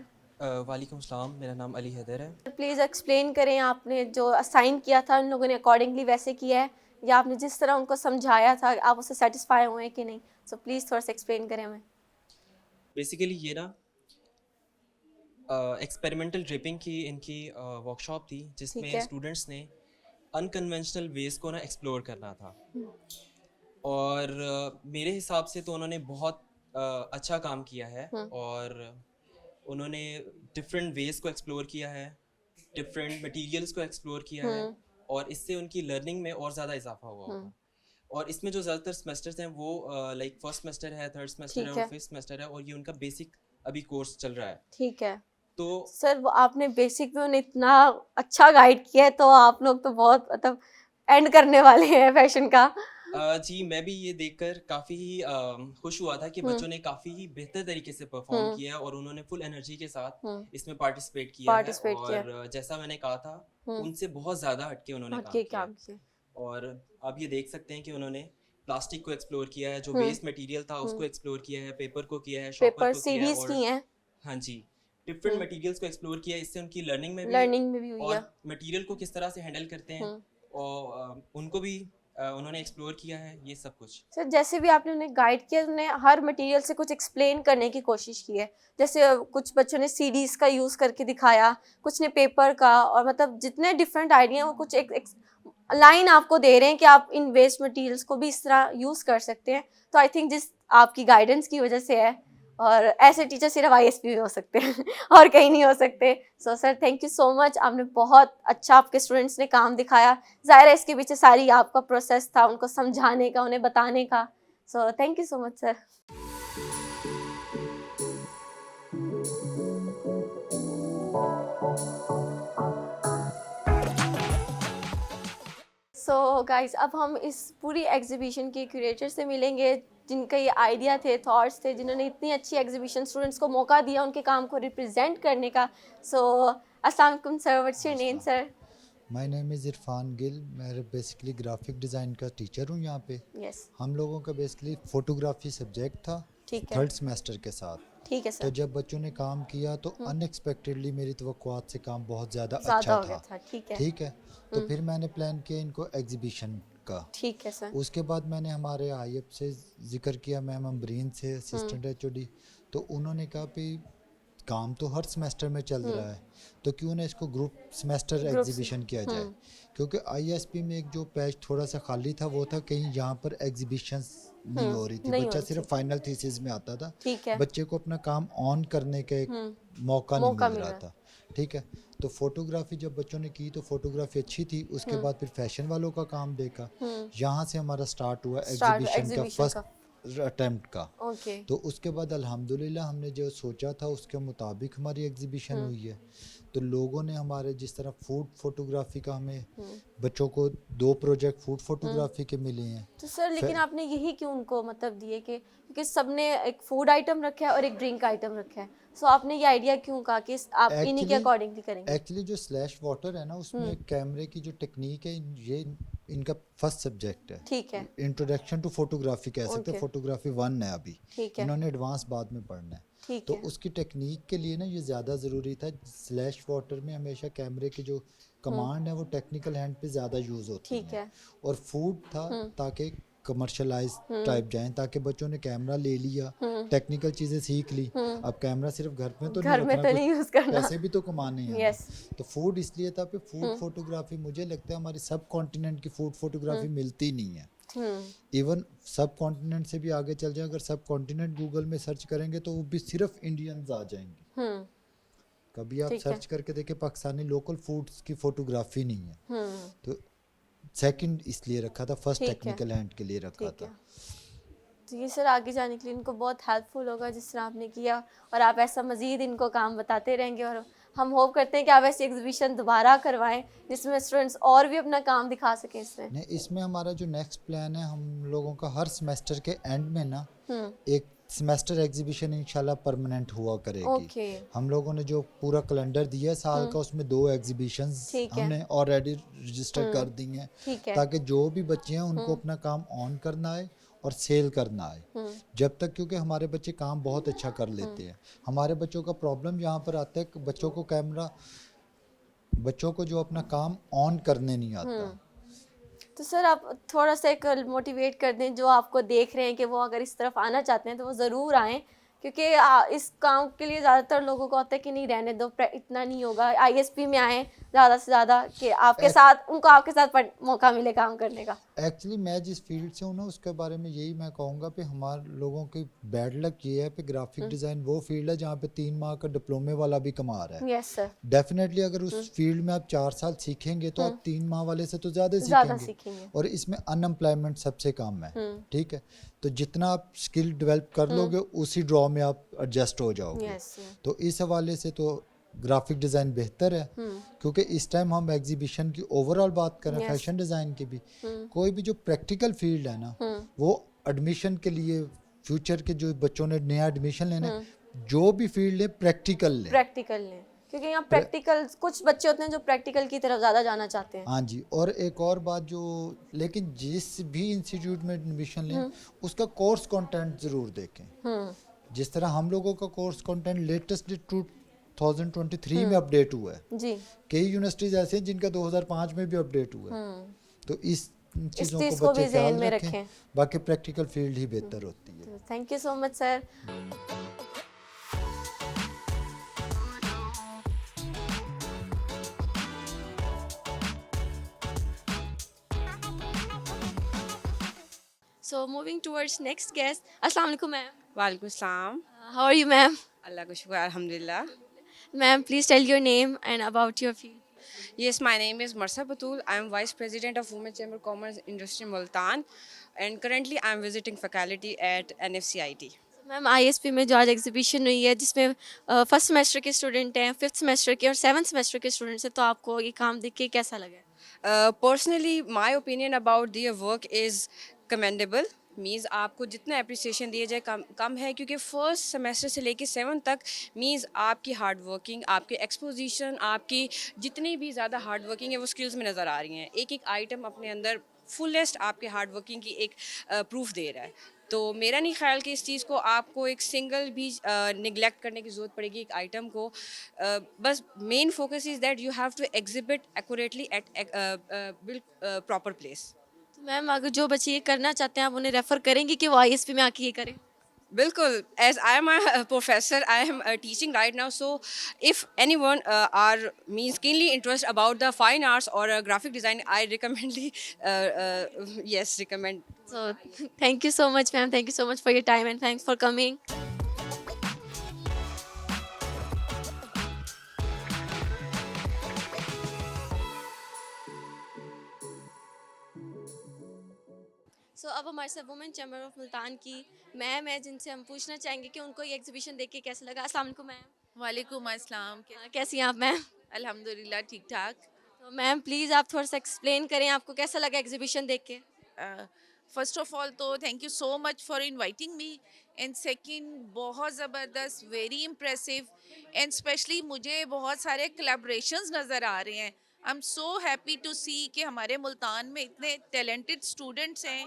वालेकुम सलाम, मेरा नाम अली हैदर है। प्लीज़ एक्सप्लेन करें आपने जो असाइन किया था उन लोगों ने अकॉर्डिंगली वैसे किया है या आपने जिस तरह उनको समझाया था आप उससे सेटिस्फाई हुए हैं कि नहीं? सो प्लीज़ थोड़ा सा एक्सप्लेन करें हमें। बेसिकली ये ना एक्सपेरिमेंटल ड्रिपिंग की इनकी वर्कशॉप थी जिसमें स्टूडेंट्स ने अनकन्वेंशनल वेज को ना एक्सप्लोर करना था। और मेरे हिसाब से तो उन्होंने बहुत अच्छा काम किया है और उन्होंने डिफरेंट वेज को एक्सप्लोर किया है, डिफरेंट मटेरियल्स को एक्सप्लोर किया है और इससे उनकी लर्निंग में और ज़्यादा इजाफा हुआ होगा। और इसमें जो ज़्यादातर सेमेस्टर्स हैं वो लाइक फर्स्ट सेमेस्टर है, थर्ड सेमेस्टर है और फिफ्थ सेमेस्टर है और ये उनका बेसिक अभी कोर्स चल रहा है। ठीक है। तो सर वो आपने बेसिक में उन्हें इतना अच्छा गाइड किया है, तो आप लोग तो बहुत मतलब एंड करने वाले हैं फैशन का। जी मैं भी ये देखकर काफ़ी खुश हुआ था कि बच्चों ने काफ़ी ही बेहतर तरीके से परफॉर्म किया और उन्होंने फुल एनर्जी के साथ इसमें पार्टिसिपेट किया है और जैसा मैंने कहा था उनसे बहुत ज़्यादा हटके उन्होंने काम किया। और आप ये देख सकते हैं कि उन्होंने प्लास्टिक को एक्सप्लोर किया है, जो वेस्ट मटेरियल था उसको एक्सप्लोर किया है, पेपर को किया है, पेपर सीरीज की है। हाँ जी, डिफरेंट मटेरियल्स को एक्सप्लोर किया है, इससे उनकी लर्निंग में भी हुई है और मटेरियल को किस तरह से हैंडल करते हैं और उनको भी उन्होंने एक्सप्लोर किया है, ये सब कुछ। सर जैसे भी आपने उन्हें गाइड किया, उन्हें हर मटेरियल से कुछ एक्सप्लेन करने की कोशिश की है। जैसे कुछ बच्चों ने सीडीज का यूज़ करके दिखाया, कुछ ने पेपर का, और मतलब जितने डिफरेंट आइडिया वो कुछ एक लाइन आपको दे रहे हैं कि आप इन वेस्ट मटेरियल्स को भी इस तरह यूज़ कर सकते हैं। तो आई थिंक जिस आपकी गाइडेंस की वजह से है, और ऐसे टीचर सिर्फ ISP में हो सकते हैं और कहीं नहीं हो सकते। So sir thank you so much, आपने बहुत अच्छा आपके स्टूडेंट्स ने काम दिखाया। ज़ाहिर है इसके पीछे सारी आपका प्रोसेस था उनको समझाने का, उन्हें बताने का। सो thank you so much sir. So guys अब हम इस पूरी एग्जीबिशन के क्यूरेटर से मिलेंगे, जिनका ये आइडिया थे, थॉट्स थे, जिन्होंने इतनी अच्छी एग्जीबिशन स्टूडेंट्स को मौका दिया उनके काम को रिप्रेजेंट करने का। सो अस्सलाम वालेकुम sir, what's your name sir? My name is Irfan Gill. मैं बेसिकली ग्राफिक डिज़ाइन का टीचर हूँ यहाँ पे। हम लोगों का बेसिकली फ़ोटोग्राफी सब्जेक्ट था थर्ड सेमेस्टर के साथ। ठीक है सर। तो जब बच्चों ने काम किया तो अनएक्सपेक्टेडली मेरी तवक्कुआत से काम बहुत ज़्यादा अच्छा था। ठीक है। तो फिर मैंने प्लान किया इनको एग्जीबिशन का। ठीक है सर। उसके बाद मैंने हमारे आईएफ से जिक्र किया, मैम अमरीन से, असिस्टेंट HOD, तो उन्होंने कहा कि काम तो हर सेमेस्टर में चल रहा है, तो क्यों ना इसको ग्रुप सेमेस्टर एग्जीबिशन किया जाए। क्योंकि ISP में एक जो पेज थोड़ा सा खाली था वो था कहीं यहाँ पर एग्जीबिशन नहीं हो रही थी, बच्चा सिर्फ फाइनल थीसिस में आता था, बच्चे को अपना काम ऑन करने का एक मौका नहीं मिल रहा था। ठीक है। तो फोटोग्राफी जब बच्चों ने की तो फोटोग्राफी अच्छी थी। उसके बाद फिर फैशन वालों का काम देखा, यहाँ से हमारा स्टार्ट हुआ एग्जीबिशन का फर्स्ट अटेम्प्ट का। तो उसके बाद अल्हम्दुलिल्लाह हमने जो सोचा था उसके मुताबिक हमारी एग्जीबिशन हुई है। तो लोगों ने हमारे जिस तरह फूड फोटोग्राफी का हमें बच्चों को 2 प्रोजेक्ट फूड फोटोग्राफी के मिले हैं। तो सर लेकिन आपने यही क्यों उनको मतलब दिए कि क्योंकि सबने एक फूड आइटम रखा है और एक ड्रिंक आइटम रखा है, सो आपने ये आइडिया क्यों कहा कि आप इन्हीं के अकॉर्डिंगली करेंगे? एक्चुअली जो स्लैश वाटर है ना उसमें कैमरे की जो टेक्निक है ये इनका फर्स्ट सब्जेक्ट है। ठीक है। इंट्रोडक्शन टू फोटोग्राफी कह सकते हैं, फोटोग्राफी 1 है अभी, इन्होंने एडवांस बाद में पढ़ना है। तो उसकी टेक्निक के लिए ना ये ज़्यादा ज़रूरी था। स्लैश वाटर में हमेशा कैमरे की जो कमांड है वो टेक्निकल हैंड पे ज़्यादा यूज़ होती है। और फूड था ताकि कमर्शलाइज टाइप जाएं, ताकि बच्चों ने कैमरा ले लिया, टेक्निकल चीज़ें सीख ली, अब कैमरा सिर्फ घर में तो नहीं यूज़ करना, पैसे भी तो कमाने हैं। तो फूड इसलिए था, फूड फोटोग्राफी मुझे लगता है हमारी सब कॉन्टिनेंट की फूड फोटोग्राफी मिलती नहीं है। इवन सब कॉन्टिनेंट से भी आगे चल जाए, अगर सब कॉन्टिनेंट गूगल में सर्च करेंगे तो वो भी सिर्फ इंडियंस आ जाएंगे। कभी आप सर्च करके देखें पाकिस्तानी लोकल फूड्स की फोटोग्राफी नहीं है। तो सेकंड इसलिए रखा था, फर्स्ट टेक्निकल हैंड के लिए रखा था। तो ये सर आगे जाने के लिए इनको बहुत हेल्पफुल होगा जिस तरह आपने किया, और आप ऐसा मज़ीद इनको काम बताते रहेंगे, और हम होप करते हैं कि आप ऐसी एग्जीबिशन दोबारा करवाएं जिसमें स्टूडेंट्स और भी अपना काम दिखा सकें। इसमें हमारा जो नेक्स्ट प्लान है, हम लोगों का हर सेमेस्टर के एंड में ना एक सेमेस्टर एग्जीबिशन इंशाल्लाह परमानेंट हुआ करेगी। हम लोगों ने जो पूरा कैलेंडर दिया साल का उसमें 2 एग्जीबिशंस हमने ऑलरेडी रजिस्टर कर दी हैं, ताकि जो भी बच्चे हैं उनको अपना काम ऑन करना है और सेल करना है जब तक, क्योंकि हमारे बच्चे काम बहुत अच्छा कर लेते हैं। हमारे बच्चों का प्रॉब्लम यहाँ पर आता है कि बच्चों को जो अपना काम ऑन करने नहीं आता। तो सर आप थोड़ा सा एक मोटिवेट कर दें जो आपको देख रहे हैं कि वो अगर इस तरफ आना चाहते हैं तो वो ज़रूर आएँ, क्योंकि इस काम के लिए ज़्यादातर लोगों को होता है कि नहीं रहने दो, इतना नहीं होगा, आईएसपी में आए ज़्यादा से ज़्यादा कि आपके साथ उनको आपके साथ मौका मिले काम करने का। एक्चुअली मैं जिस फील्ड से हूँ ना उसके बारे में यही मैं कहूँगा कि हमारे लोगों की बैड लक ये है कि ग्राफिक डिज़ाइन वो फील्ड है जहाँ पे 3 माह का डिप्लोमे वाला भी कमा रहा है। Yes sir. डेफिनेटली अगर उस फील्ड में आप 4 साल सीखेंगे तो आप 3 माह वाले से तो ज़्यादा सीखेंगे और इसमें अनएम्प्लॉयमेंट सबसे कम है। ठीक है, तो जितना आप स्किल डेवलप कर लोगे उसी ड्रॉ में आप एडजस्ट हो जाओगे। तो इस हवाले से तो ग्राफिक डिज़ाइन बेहतर है क्योंकि इस टाइम हम एग्जीबिशन की ओवरऑल बात करें फैशन डिज़ाइन की भी, कोई भी जो प्रैक्टिकल फील्ड है ना वो एडमिशन के लिए फ्यूचर के जो बच्चों ने नया एडमिशन लेना जो भी फील्ड है प्रैक्टिकल लें क्योंकि यहाँ प्रैक्टिकल कुछ बच्चे होते हैं जो प्रैक्टिकल की तरफ ज़्यादा जाना चाहते हैं। हाँ जी, और एक और बात जो लेकिन जिस भी इंस्टीट्यूट में एडमिशन लें उसका कोर्स कंटेंट ज़रूर देखें। जिस तरह हम लोगों का कोर्स कंटेंट लेटेस्ट 2023 में अपडेट हुआ है जी। कई यूनिवर्सिटीज ऐसे हैं जिनका 2005 में भी अपडेट हुआ है। तो इस चीज़ों को बच्चे ख्याल रखें। बाकी प्रैक्टिकल फील्ड ही बेहतर होती है। Thank you so much sir. So moving towards next guest. Assalamu alaikum ma'am. Walaikum assalam. How are you ma'am? Allah ka shukr, alhamdulillah. Ma'am, please tell your name and about your field. Yes, my name is Marsa Batul. I am Vice President of Women Chamber of Commerce Industry Multan and currently I am visiting faculty at NFCIT. Ma'am ISP में जो आज exhibition हुई है जिसमें first semester के student हैं, 5th semester के और 7th सेमेस्टर के स्टूडेंट्स हैं, तो आपको ये काम देख के कैसा लगा? Personally, my opinion about their work is commendable. Means आपको जितना अप्रिसिएशन दिया जाए कम है क्योंकि फर्स्ट सेमेस्टर से लेके 7th तक मीन्स आपकी हार्ड वर्किंग, आपकी एक्सपोजिशन, आपकी जितनी भी ज़्यादा हार्ड वर्किंग है वो स्किल्स में नज़र आ रही हैं। एक एक आइटम अपने अंदर फुलेस्ट आपके हार्ड वर्किंग की एक प्रूफ दे रहा है। तो मेरा नहीं ख्याल कि इस चीज़ को आपको एक सिंगल भी निगलेक्ट करने की ज़रूरत पड़ेगी एक आइटम को। बस main focus is that you have to exhibit accurately at proper place. Ma'am अगर जो बच्चे ये करना चाहते हैं आप उन्हें रेफ़र करेंगे कि वो आईएसपी में आके ये करें? बिल्कुल, as I am a professor, I am teaching right now, so if anyone are means keenly interest about the fine arts और graphic design, I recommendly yes recommend. So thank you so much ma'am, thank you so much for your time and thanks for coming. सो अब हमारे साथ women chamber of Multan की ma'am है जिनसे हम पूछना चाहेंगे कि उनको ये एग्जीबिशन देख के कैसा लगा। अस्सलाम वालेकुम मैम। वालेकुम अस्सलाम। कैसी हैं आप मैम? अल्हम्दुलिल्लाह ठीक ठाक। तो मैम प्लीज़ आप थोड़ा सा एक्सप्लेन करें आपको कैसा लगा एग्जीबिशन देख के? फर्स्ट ऑफ ऑल तो thank you so much for inviting me and second बहुत ज़बरदस्त, वेरी इम्प्रेसिव एंड स्पेशली मुझे बहुत सारे कोलैबोरेशंस नज़र आ रहे हैं। I am so happy to see कि हमारे मुल्तान में इतने टैलेंटेड स्टूडेंट्स हैं।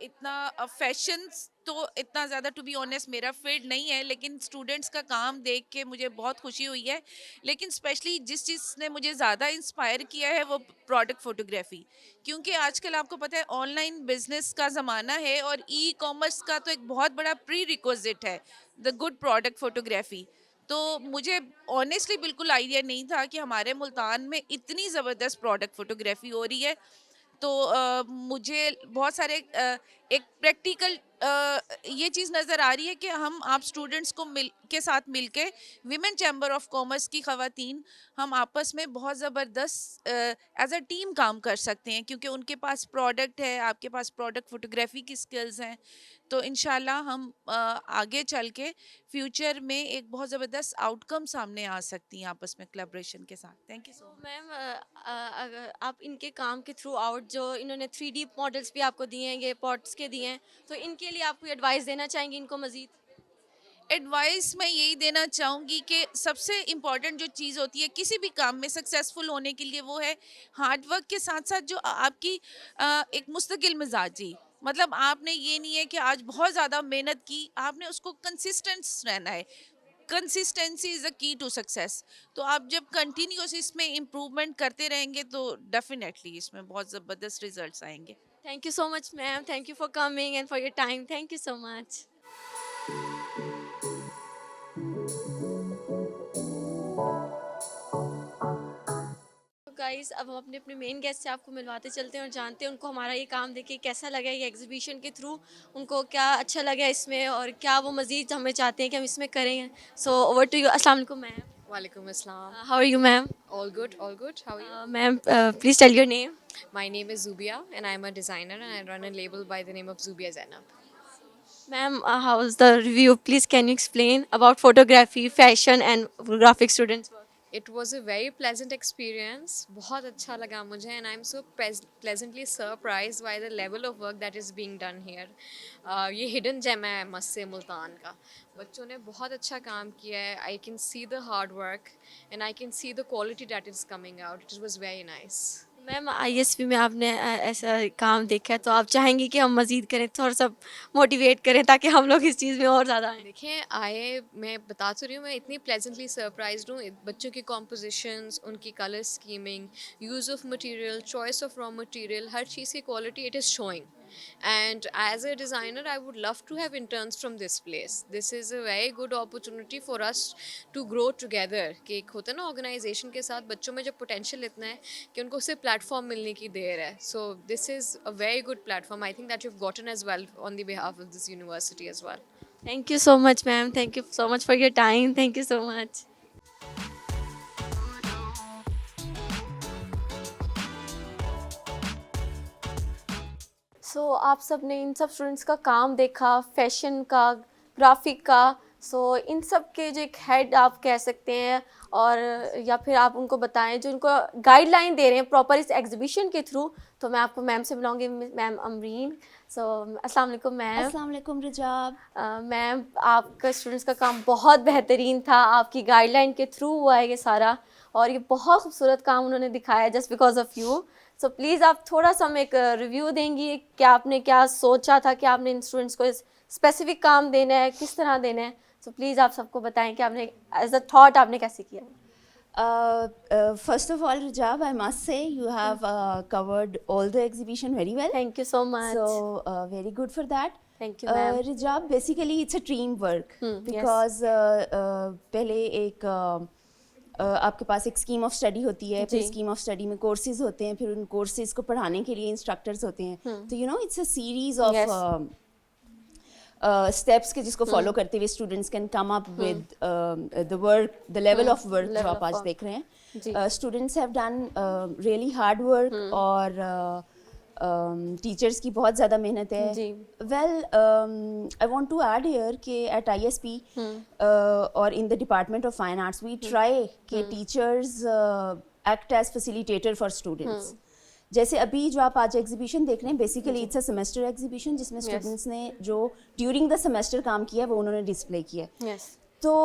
इतना फैशन तो इतना ज़्यादा टू बी ऑनेस्ट मेरा फील्ड नहीं है, लेकिन स्टूडेंट्स का काम देख के मुझे बहुत खुशी हुई है। लेकिन स्पेशली जिस चीज़ ने मुझे ज़्यादा इंस्पायर किया है वो प्रोडक्ट फ़ोटोग्राफी, क्योंकि आजकल आपको पता है ऑनलाइन बिजनेस का ज़माना है और ई कॉमर्स का तो एक बहुत बड़ा प्री रिक्विजिट है द गुड प्रोडक्ट फ़ोटोग्राफी। तो मुझे ऑनेस्टली बिल्कुल आइडिया नहीं था कि हमारे मुल्तान में इतनी ज़बरदस्त प्रोडक्ट फ़ोटोग्राफी हो रही है। तो मुझे बहुत सारे एक प्रैक्टिकल ये चीज़ नज़र आ रही है कि हम आप स्टूडेंट्स को के साथ मिलके विमेन चैम्बर ऑफ कॉमर्स की ख़वातीन हम आपस में बहुत ज़बरदस्त एज अ टीम काम कर सकते हैं, क्योंकि उनके पास प्रोडक्ट है, आपके पास प्रोडक्ट फ़ोटोग्राफी की स्किल्स हैं। तो इंशाल्लाह हम आगे चल के फ्यूचर में एक बहुत ज़बरदस्त आउटकम सामने आ सकती हैं आपस में कोलैबोरेशन के साथ। Thank you so much. Ma'am आप इनके काम के थ्रू आउट जो इन्होंने 3D मॉडल्स भी आपको दिए हैं, ये पॉट्स के दिए हैं, तो इनके लिए आप कोई एडवाइस देना चाहेंगी इनको मज़ीद? एडवाइस मैं यही देना चाहूँगी कि सबसे इम्पॉर्टेंट जो चीज़ होती है किसी भी काम में सक्सेसफुल होने के लिए वो है हार्ड वर्क के साथ साथ जो आपकी एक मुस्तकिल मिजाजी। मतलब आपने ये नहीं है कि आज बहुत ज़्यादा मेहनत की, आपने उसको कंसिस्टेंस रहना है। Consistency is the key to success. तो आप जब कंटिन्यूस इसमें इम्प्रूवमेंट करते रहेंगे तो डेफिनेटली इसमें बहुत ज़बरदस्त रिजल्ट्स आएंगे। Thank you so much ma'am, thank you for coming and for your time, thank you so much. Guys, अब हम अपने अपने मेन गेस्ट से आपको मिलवाते चलते हैं और जानते हैं उनको हमारा ये काम देख कैसा लगा, ये एग्जीबिशन के थ्रू उनको क्या अच्छा लगा इसमें और क्या वो मज़ीद हमें चाहते हैं कि हम इसमें करें. So over to you. अस्सलाम वालेकुम ma'am. Walaikum assalam. How are you ma'am? All good, all good. How are you? Ma'am please tell your name. My name is Zubia and I'm a designer and I run a label by the name of Zubia Zainab. Ma'am, how was the review? Please can you explain about photography, fashion and graphic students work? It was a very pleasant experience. बहुत अच्छा लगा मुझे and I'm so pleasantly surprised by the level of work that is being done here. ये hidden gem है मस्से मुल्तान का. बच्चों ने बहुत अच्छा काम किया है. I can see the hard work and I can see the quality that is coming out. It was very nice. Ma'am ISP में आपने ऐसा काम देखा है तो आप चाहेंगी कि हम मज़ीद करें, थोड़ा सा मोटिवेट करें ताकि हम लोग इस चीज़ में और ज़्यादा आएँ. देखें मैं बता तो रही हूँ, मैं इतनी प्लेजेंटली सरप्राइज्ड हूँ. बच्चों की कॉम्पोजिशंस, उनकी colour scheming, use of material, choice of raw material, हर चीज़ की quality it is showing. And as a designer, I would love to have interns from this place. This is a very good opportunity for us to grow together. कि एक होता है ना organisation के साथ बच्चों में जब पोटेंशियल इतना है कि उनको सिर्फ प्लेटफॉर्म मिलने की देर है. So this is a very good platform. I think that you've gotten as well on the behalf of this university as well. Thank you so much, ma'am. Thank you so much for your time. Thank you so much. सो आप सब ने इन सब students का काम देखा, fashion का, graphic का. सो इन सब के जो एक हेड आप कह सकते हैं और या फिर आप उनको बताएं जो उनको गाइडलाइन दे रहे हैं प्रॉपर इस एग्जीबिशन के थ्रू. तो मैं आपको मैम से बुलाऊंगी, मैम अमरीन. सो अस्सलाम वालेकुम मैम. अस्सलाम वालेकुम रिजाब. मैम आपका स्टूडेंट्स का काम बहुत बेहतरीन था, आपकी गाइडलाइन के थ्रू हुआ है ये सारा और ये बहुत खूबसूरत काम उन्होंने दिखाया just because of you. So please आप थोड़ा सा हमें एक रिव्यू देंगी कि आपने क्या सोचा था कि आपने इन स्टूडेंट्स को स्पेसिफिक काम देना है, किस तरह देना है. सो प्लीज़ आप सबको बताएं कि आपने एज अ थॉट आपने कैसे किया. First of all, Rijab, I must say you have covered all the exhibition very well. Thank you so much. So very good for that. Thank you, ma'am. Rijab, basically it's a team work because पहले एक आपके पास एक scheme of study होती है, फिर scheme of study में courses होते हैं, फिर उन कोर्सेज को पढ़ाने के लिए इंस्ट्रक्टर्स होते हैं. तो you know it's a series of steps के जिसको फॉलो करते हुए students can come up with the work, the level of work जो आप आज देख रहे हैं. Students have done really hard work और टीचर्स की बहुत ज़्यादा मेहनत है. Well I want to add here कि एट ISP और in the department of fine arts we try कि teachers act as facilitator for students. जैसे अभी जो आप आज एग्जीबिशन देख रहे हैं, basically it's a semester exhibition जिसमें स्टूडेंट्स ने जो ड्यूरिंग द सेमेस्टर काम किया वो उन्होंने डिस्प्ले किया. तो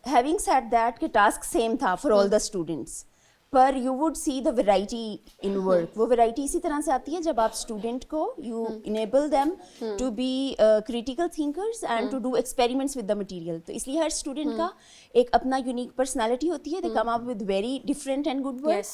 हैविंग सेड दैट कि टास्क सेम था फॉर ऑल द स्टूडेंट्स, पर you would see the variety in work. वो वेराइटी इसी तरह से आती है जब आप स्टूडेंट को you enable them to be critical thinkers and to do experiments with the material. तो इसलिए हर स्टूडेंट का एक अपना यूनिक पर्सनालिटी होती है. They come up with very different and good work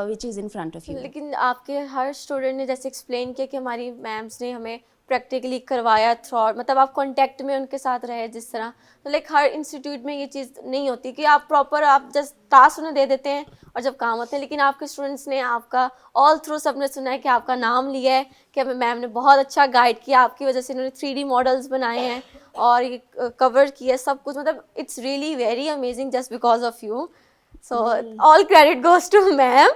which is in front of you. लेकिन आपके हर student ने जैसे एक्सप्लेन किया कि हमारी मैम्स ने हमें प्रैक्टिकली करवाया थ्रू, मतलब आप कांटेक्ट में उनके साथ रहे जिस तरह. तो लाइक हर इंस्टीट्यूट में ये चीज़ नहीं होती कि आप प्रॉपर आप जस्ट टास्क उन्हें दे देते हैं और जब काम होते हैं. लेकिन आपके स्टूडेंट्स ने आपका ऑल थ्रू सबने सुना है कि आपका नाम लिया है कि हमें मैम ने बहुत अच्छा गाइड किया, आपकी वजह से इन्होंने 3D मॉडल्स बनाए हैं और ये कवर किया सब कुछ. मतलब it's really very amazing just because of you. So all credit goes to ma'am.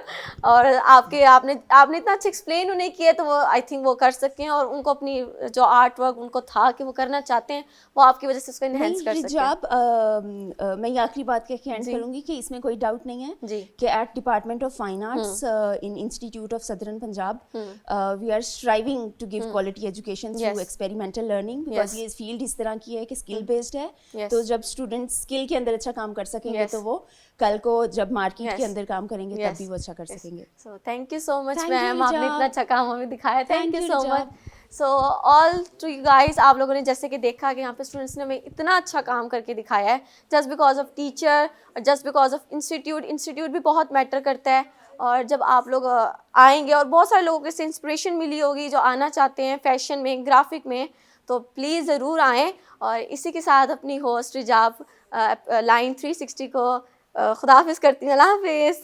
और आपने इतना अच्छा एक्सप्लेन उन्हें किया तो वो आई थिंक वो कर सकते हैं और उनको अपनी जो आर्ट वर्क उनको था कि वो करना चाहते हैं वो आपकी वजह से उसको इनहेंस कर सकते हैं. मैं ये आखिरी बात कह के एंड करूँगी कि इसमें कोई डाउट नहीं है कि at department of fine arts in institute of southern Punjab we are striving to give quality education through experimental learning, because ये फील्ड इस तरह की है कि स्किल बेस्ड है. तो जब स्टूडेंट्स स्किल के अंदर अच्छा काम कर सकेंगे तो वो कल को जब मार्केट के अंदर काम करेंगे तब भी वो अच्छा कर सकेंगे. So thank you so much ma'am, आपने इतना अच्छा काम हमें दिखाया. Thank you so much. So all to you guys, आप लोगों ने जैसे कि देखा कि यहाँ पे स्टूडेंट्स ने हमें इतना अच्छा काम करके दिखाया है जस्ट बिकॉज ऑफ टीचर और जस्ट बिकॉज ऑफ इंस्टीट्यूट भी बहुत मैटर करता है. और जब आप लोग आएंगे और बहुत सारे लोगों से इंस्पिरेशन मिली होगी जो आना चाहते हैं फैशन में, ग्राफिक में, तो प्लीज़ ज़रूर आएँ. और इसी के साथ अपनी होस्ट रिजाब लाइन 360 को खुदाफिज करती हैं. अल्लाह हाफिज़.